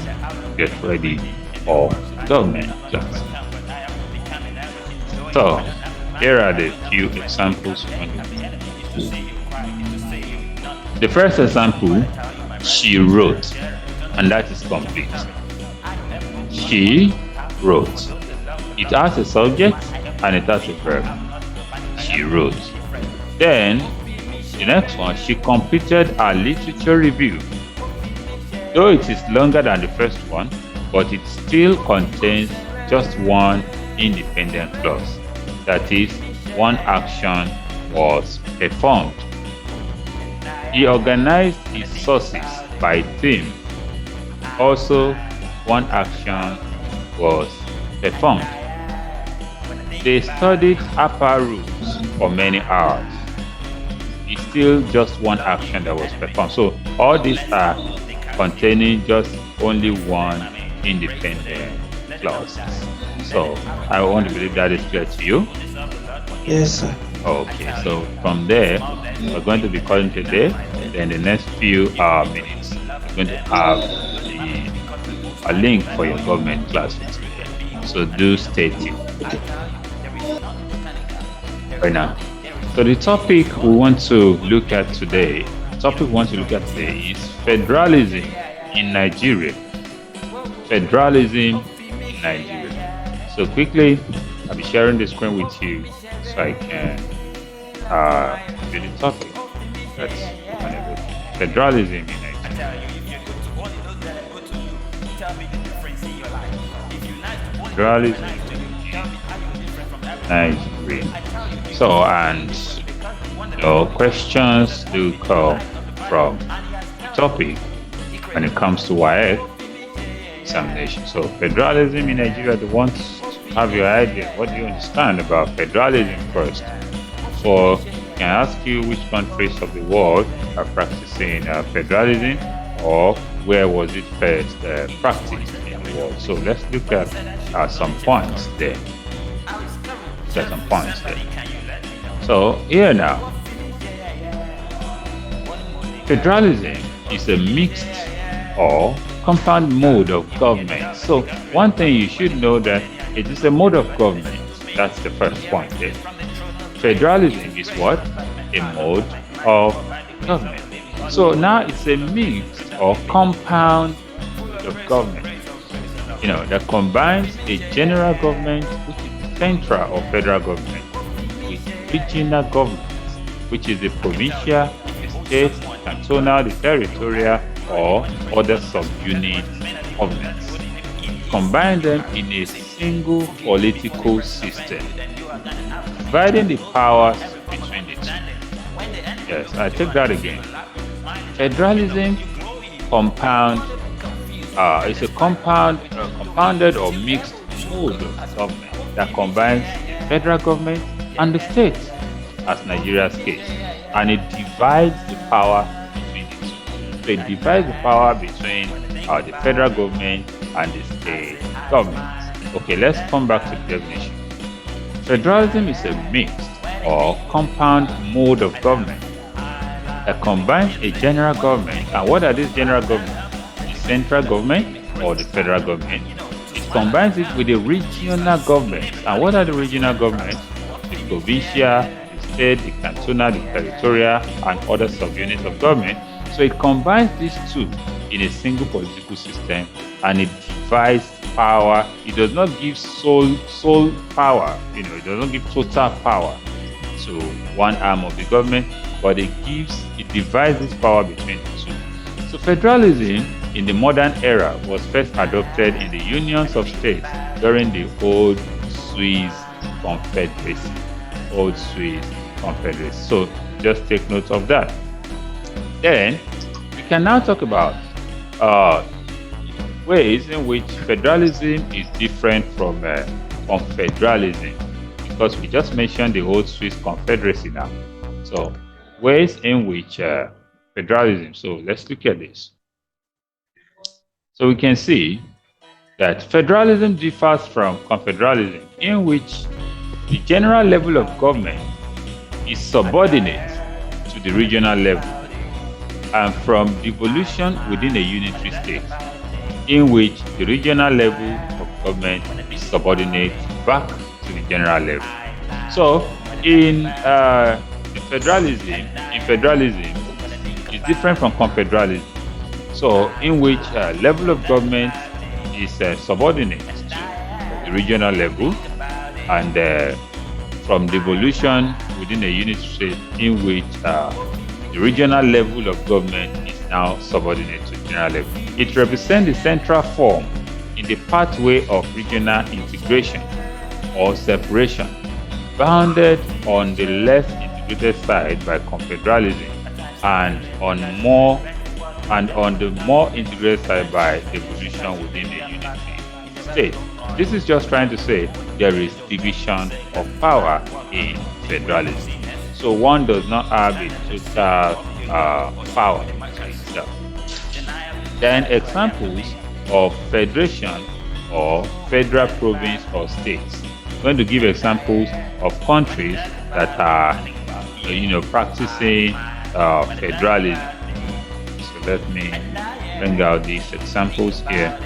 Get ready for government class. So, here are the few examples. The first example, she wrote, and that is complete. She wrote. It has a subject and it has a verb. She wrote. Then the next one, she completed her literature review. Though it is longer than the first one, but it still contains just one independent clause. That is, one action was performed. He organized his sources by theme. Also, one action was performed. They studied upper rules for many hours. It's still just one action that was performed. So all these are containing just only one independent clause. So I want to believe that is clear to you. Yes, sir. Okay, so from there, we're going to be calling today. Then the next few minutes, we're going to have a link for your government class. So do stay tuned. Right now. So the topic we want to look at today, is federalism in Nigeria. Federalism in Nigeria. So quickly, I'll be sharing the screen with you so I can do the topic. That's federalism in Nigeria. Federalism in Nigeria. So, and your questions do come from the topic when it comes to WAEC examination. So, federalism in Nigeria, they want to have your idea. What do you understand about federalism first? So, I can ask you which countries of the world are practicing federalism, or where was it first practiced in the world. So, let's look at some points there. So here now, federalism is a mixed or compound mode of government. So one thing you should know that it is a mode of government. That's the first point there. Federalism is what? A mode of government. So now it's a mixed or compound mode of government. That combines a general government, which is central or federal government, regional governments, which is the provincial, the state, cantonal, the territorial, or other subunit governments. Combine them in a single political system, dividing the powers between the two. Yes, I take that again. Federalism is a compounded or mixed mode of government that combines the federal government and the state, as Nigeria's case, and it divides the power between the two. So it divides the power between the federal government and the state governments. Okay, let's come back to the definition. Federalism is a mixed or compound mode of government that combines a general government. And what are these general governments? The central government or the federal government. It combines it with the regional government. And what are the regional governments? Provincial, the state, the cantonal, the territorial, and other subunits of government. So it combines these two in a single political system, and it divides power. It does not give sole power. It does not give total power to one arm of the government, but it divides this power between the two. So federalism in the modern era was first adopted in the unions of states during the old Swiss Confederacy. So just take note of that. Then we can now talk about ways in which federalism is different from confederalism, because we just mentioned the old Swiss Confederacy now. So ways in which federalism. So let's look at this. So we can see that federalism differs from confederalism, in which the general level of government is subordinate to the regional level, and from devolution within a unitary state, in which the regional level of government is subordinate back to the general level. So in federalism is different from confederalism. So in which level of government is subordinate to the regional level, and from devolution within a unit state in which the regional level of government is now subordinate to the general level. It represents the central form in the pathway of regional integration or separation, bounded on the less integrated side by confederalism and on the more integrated side by devolution within a unity state. This is just trying to say there is division of power in federalism. So one does not have a total power to itself. Then examples of federation or federal province or states. I'm going to give examples of countries that are, practicing federalism. So let me bring out these examples here.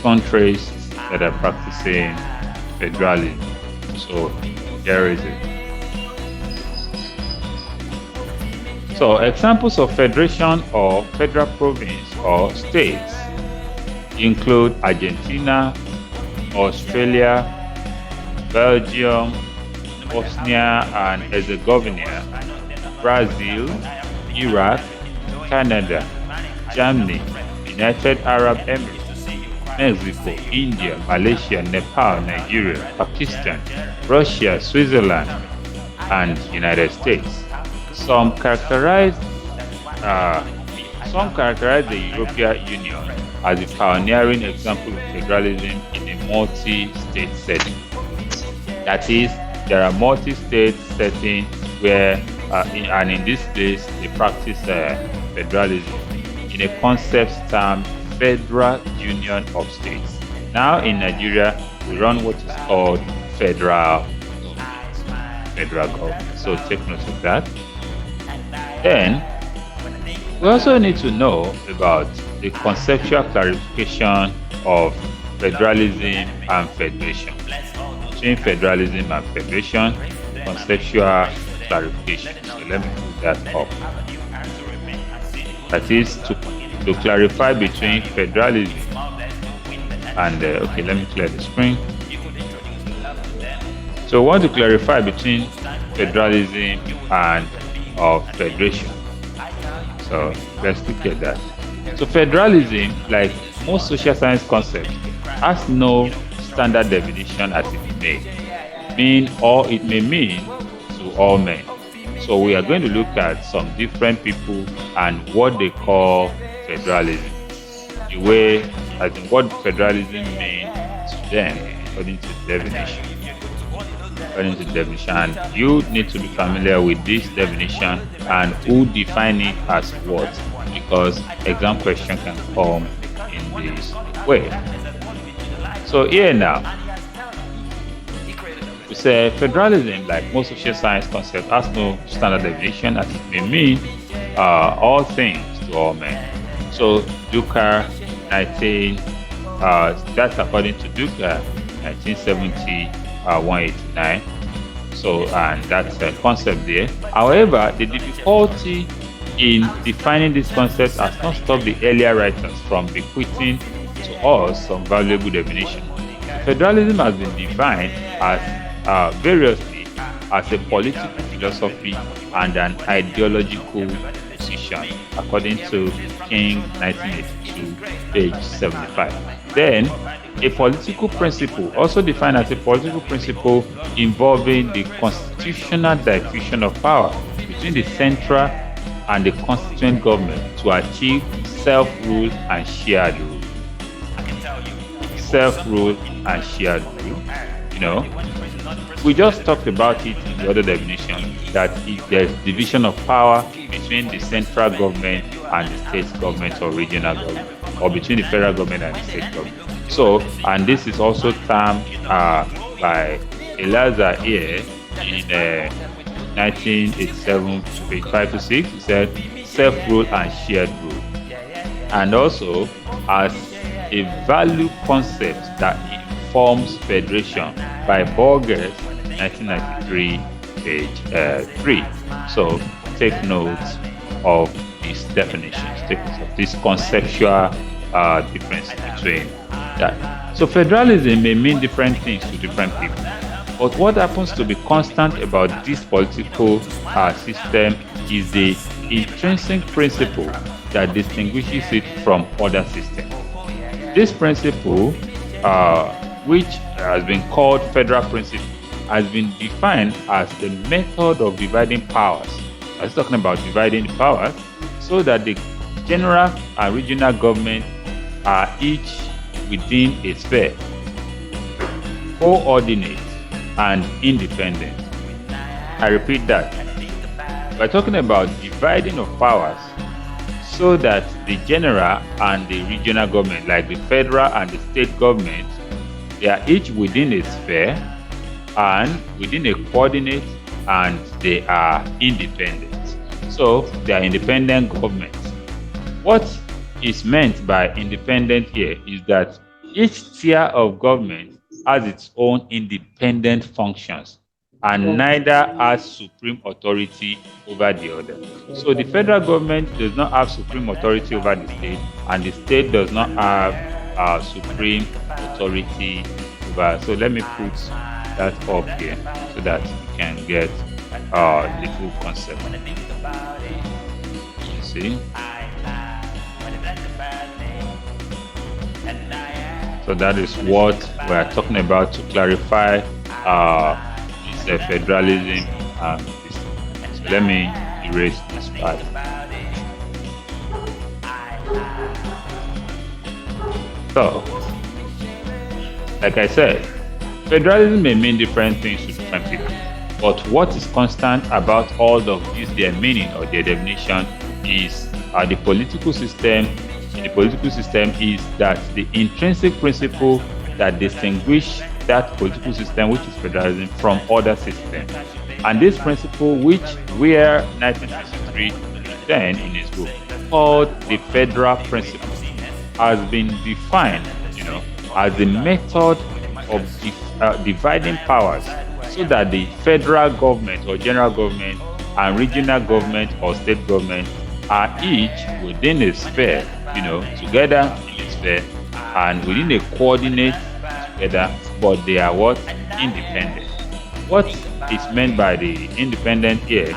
Countries that are practicing federalism. So here is it. So examples of federation or federal province or states include Argentina, Australia, Belgium, Bosnia and Herzegovina, Brazil, Iraq, Canada, Germany, United Arab Emirates, Mexico, India, Malaysia, Nepal, Nigeria, Pakistan, Russia, Switzerland, and United States. Some characterize the European Union as a pioneering example of federalism in a multi-state setting. That is, there are multi-state settings where, and in this place, they practice federalism in a concept termed Federal Union of States. Now in Nigeria, we run what is called federal government. So take note of that. Then, we also need to know about the conceptual clarification of federalism and federation. Between federalism and federation, conceptual clarification. So let me put that up. That is to clarify between federalism and okay, let me clear the screen. So I want to clarify between federalism and federation. So let's look at that. So federalism, like most social science concepts, has no standard definition as it may mean, or it may mean to all men. So we are going to look at some different people and what they call federalism. The way, as in what federalism means to them according to the definition. And you need to be familiar with this definition and who define it as what, because exam question can come in this way. So here now, we say federalism, like most social science concepts, has no standard definition as it may mean all things to all men. So Duker 19, that's according to Duker 1970. 189. So, and that's a concept there. However, the difficulty in defining this concept has not stopped the earlier writers from bequeathing to us some valuable definition. Federalism has been defined as variously as a political philosophy and an ideological position, according to King 1982, page 75. Then, a political principle, also defined as a political principle involving the constitutional diffusion of power between the central and the constituent government to achieve self-rule and shared rule. Self-rule and shared rule. We just talked about it in the other definition, that if there's division of power between the central government and the state government or regional government, or between the federal government and the state government. So, and this is also termed by Elaza here in 1987, page 5 to 6. He said self-rule and shared rule, and also as a value concept that informs federation by Borges, 1993, page 3. So take note of these definitions, take note of this conceptual difference between that. So federalism may mean different things to different people. But what happens to be constant about this political system is the intrinsic principle that distinguishes it from other systems. This principle, which has been called federal principle, has been defined as the method of dividing powers. I was talking about dividing the powers so that the general and regional government are each within a sphere, coordinate and independent. I repeat that. We're talking about dividing of powers so that the general and the regional government, like the federal and the state government, they are each within a sphere and within a coordinate, and they are independent. So they are independent governments. What is meant by independent here is that each tier of government has its own independent functions and neither has supreme authority over the other. So the federal government does not have supreme authority over the state, and the state does not have supreme authority over. So let me put that up here so that you can get the full concept. You see? So that is what we are talking about to clarify this federalism. So let me erase this part. So, like I said, federalism may mean different things to different people, but what is constant about all of these, their meaning or their definition, is the political system. In the political system is that the intrinsic principle that distinguish that political system, which is federalism, from other systems. And this principle, which Weir 1963 then in his book called the federal principle, has been defined, as the method of dividing powers so that the federal government or general government and regional government or state government are each within a sphere, together in a sphere and within a coordinate together, but they are what? Independent. What is meant by the independent here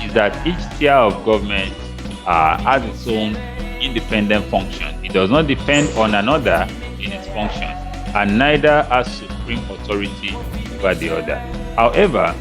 is that each tier of government has its own independent function. It does not depend on another in its function, and neither has supreme authority over the other. However,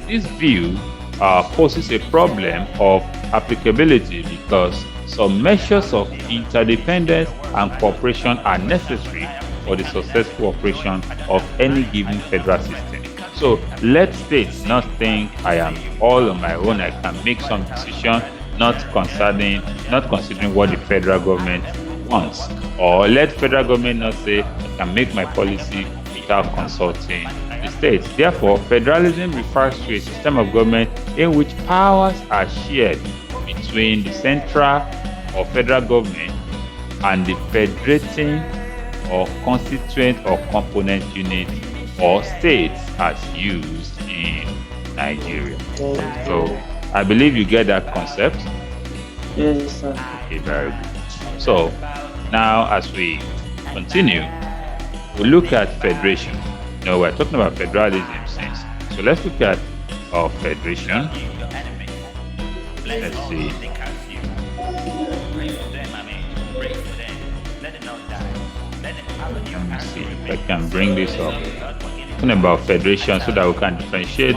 this view poses a problem of applicability because some measures of interdependence and cooperation are necessary for the successful operation of any given federal system. So let states not think I am all on my own, I can make some decision not considering what the federal government wants. Or let federal government not say I can make my policy without consulting the states. Therefore, federalism refers to a system of government in which powers are shared between the central or federal government and the federating or constituent or component unit or states as used in Nigeria. So I believe you get that concept. Yes, sir. Okay, very good. So now as we continue, we'll look at federation. We're talking about federalism since. So let's look at federation. Let's see. Let me see if I can bring this up. Talking about federation so that we can differentiate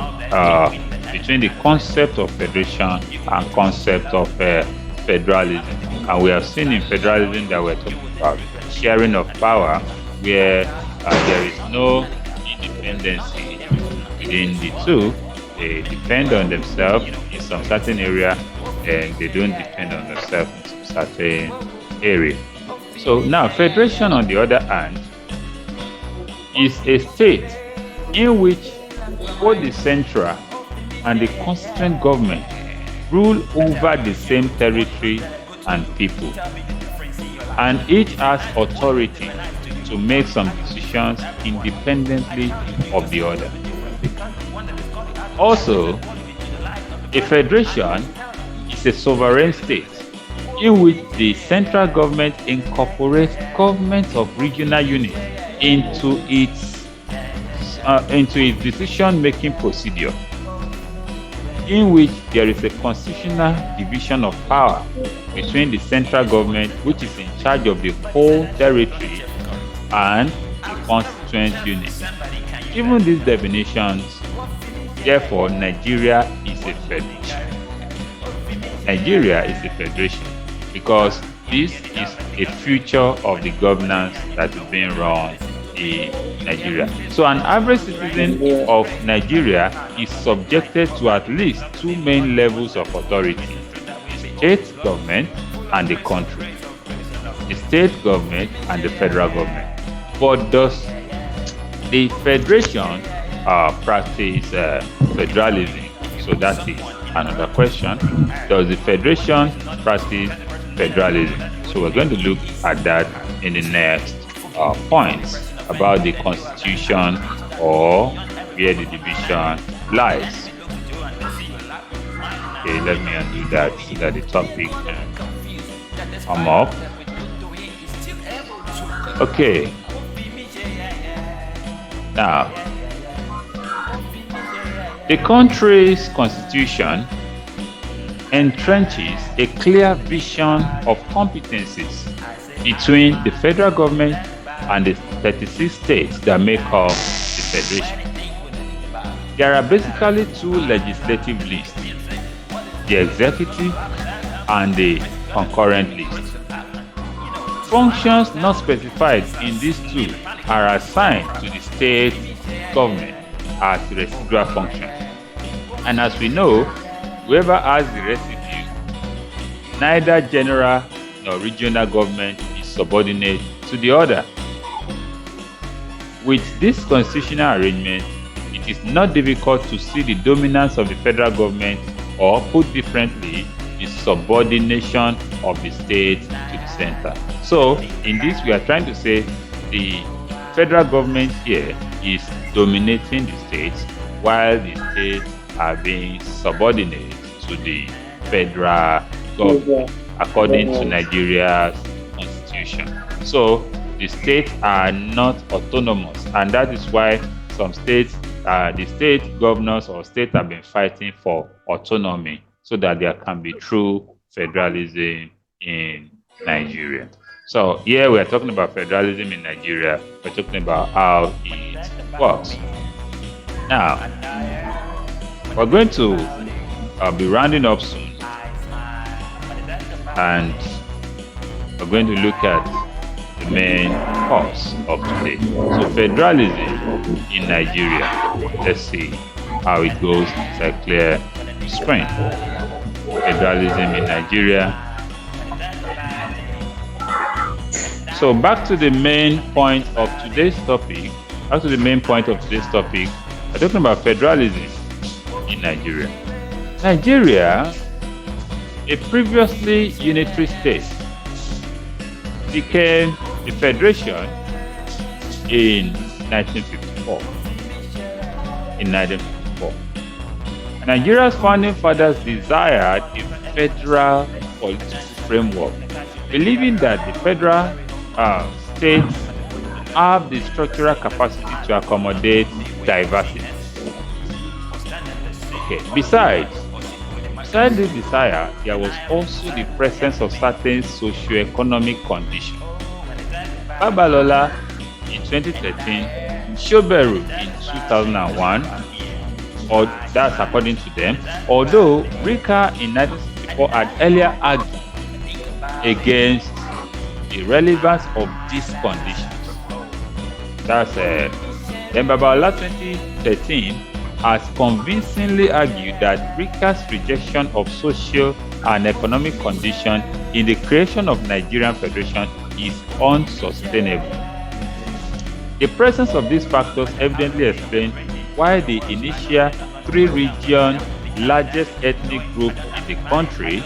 between the concept of federation and concept of federalism. And we have seen in federalism that we're talking about sharing of power, where there is no independency within the two. They depend on themselves in some certain area, and they don't depend on themselves in some certain area. So now, federation, on the other hand, is a state in which both the central and the constituent government rule over the same territory and people, and each has authority to make some decisions independently of the other. Also, a federation is a sovereign state in which the central government incorporates governments of regional units into its decision-making procedure, in which there is a constitutional division of power between the central government, which is in charge of the whole territory, and the constituent units. Given these definitions, therefore, Nigeria is a federation. Nigeria is a federation because this is a feature of the governance that is being run in Nigeria. So an average citizen of Nigeria is subjected to at least two main levels of authority: the state government and the country. The state government and the federal government. But does the federation practice federalism? So that is another question. Does the federation practice federalism? So we're going to look at that in the next points about the constitution or where the division lies. Okay, let me undo that so that the topic can come up. Okay. Now, the country's constitution entrenches a clear vision of competencies between the federal government and the 36 states that make up the federation. There are basically two legislative lists: the executive and the concurrent list. Functions not specified in these two are assigned to the state government as residual functions. And as we know, whoever has the residue, neither general nor regional government is subordinate to the other. With this constitutional arrangement, it is not difficult to see the dominance of the federal government, or put differently, the subordination of the state to the center. So, in this, we are trying to say the federal government here is dominating the states, while the states are being subordinate to the federal government, according to Nigeria's constitution. So, the states are not autonomous, and that is why some states, the state governors or states have been fighting for autonomy so that there can be true federalism in Nigeria. So here we are talking about federalism in Nigeria. We're talking about how it works. Now, we're going to be rounding up soon, and we're going to look at the main cause of today. So federalism in Nigeria. Let's see how it goes as I clear the screen. Federalism in Nigeria. So back to the main point of today's topic. We're talking about federalism in Nigeria. Nigeria, a previously unitary state, became a federation in 1954. Nigeria's founding fathers desired a federal political framework, believing that the federal states have the structural capacity to accommodate diversity. Okay. Besides this desire, there was also the presence of certain socio-economic conditions. Babalola in 2013, Shoberu in 2001, or that's according to them, although Rika in 1964 had earlier argued against the relevance of these conditions. That's then Babalola 2013 has convincingly argued that Rika's rejection of social and economic conditions in the creation of Nigerian Federation is unsustainable. The presence of these factors evidently explains why the initial three-region largest ethnic group in the country,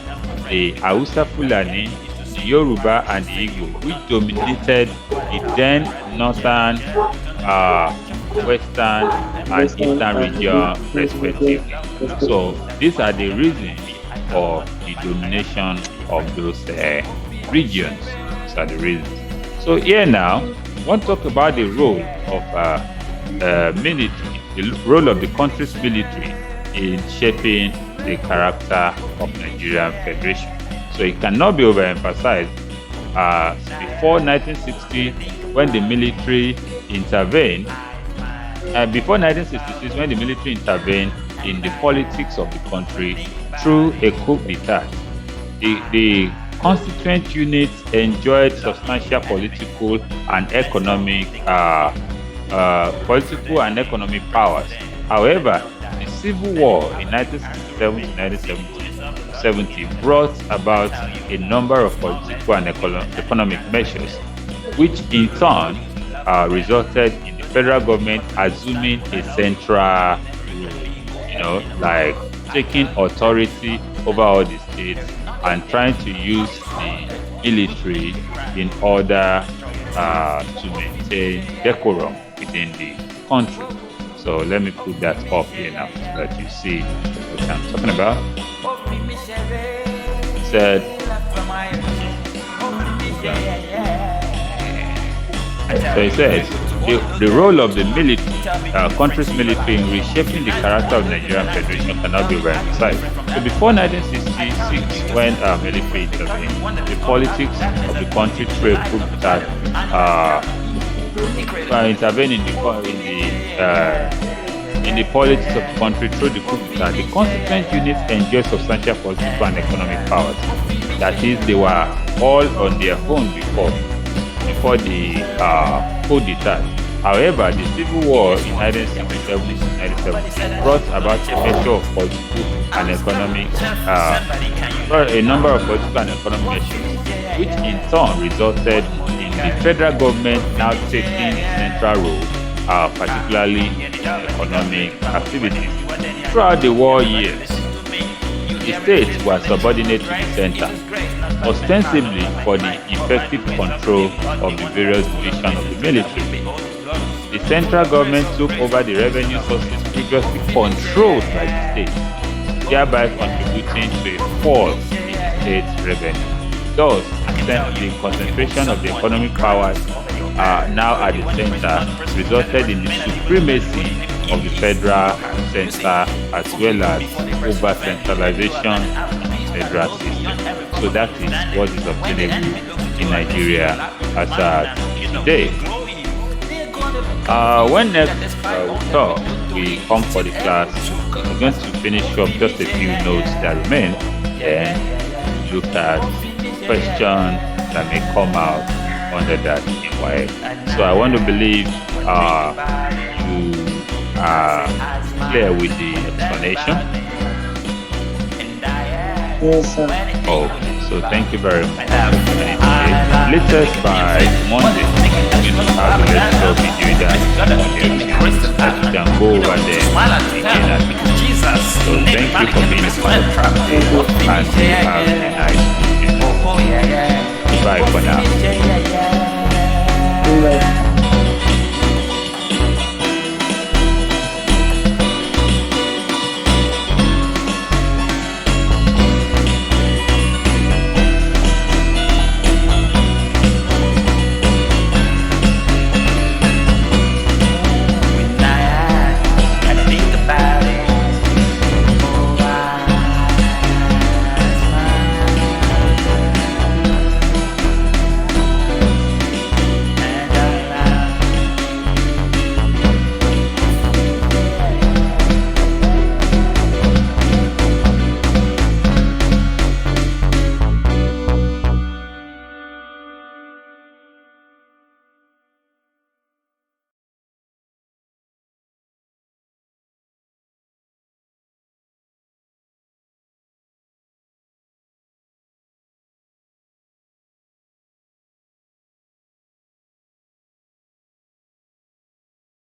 the Hausa Fulani, the Yoruba, and the Igbo, which dominated the then northern, western, and eastern region respectively. So these are the reasons for the domination of those regions. These are the reasons. So here now, want to talk about the role of military, the role of the country's military in shaping the character of Nigerian Federation. So it cannot be overemphasized. Before 1960, when the military intervened, before 1966, when the military intervened in the politics of the country through a coup d'etat, the constituent units enjoyed substantial political and economic powers. However, the Civil War in 1967 to 1970 brought about a number of political and economic measures, which in turn resulted in the federal government assuming a central role, like taking authority over all the states and trying to use the military in order to maintain decorum within the country. So let me put that up here now so that you see what I'm talking about. It said, so it says, the role of the country's military in reshaping the character of Nigerian Federation cannot be overemphasized. So before 1966, when military intervened, the politics of the country through a coup d'etat intervened in the politics of the country through the coup d'etat. The constituent units enjoyed substantial political and economic powers. That is, they were all on their own before the coup d'etat. However, the Civil War in 1967 to 1970 brought about a measure of political and economic, a number of political and economic measures, which in turn resulted in the federal government now taking a central role, particularly in economic activities. Throughout the war years, the states were subordinate to the center, ostensibly for the effective control of the various divisions of the military. The central government took over the revenue sources previously controlled by the states, thereby contributing to a fall in state revenue. Thus, the concentration of the economic powers now at the center resulted in the supremacy of the federal center as well as over-centralization of the federal system. So that is what is obtainable in Nigeria as today. When next we come for the class, we're going to finish up just a few notes that remain and look at questions that may come out under that inquiry. So I want to believe you are clear with the explanation. Yes, sir. Okay, so thank you very much. Latest by Monday, I'll be ready to be doing that on the that you can go over there in that. So thank you for being a part of the and have a nice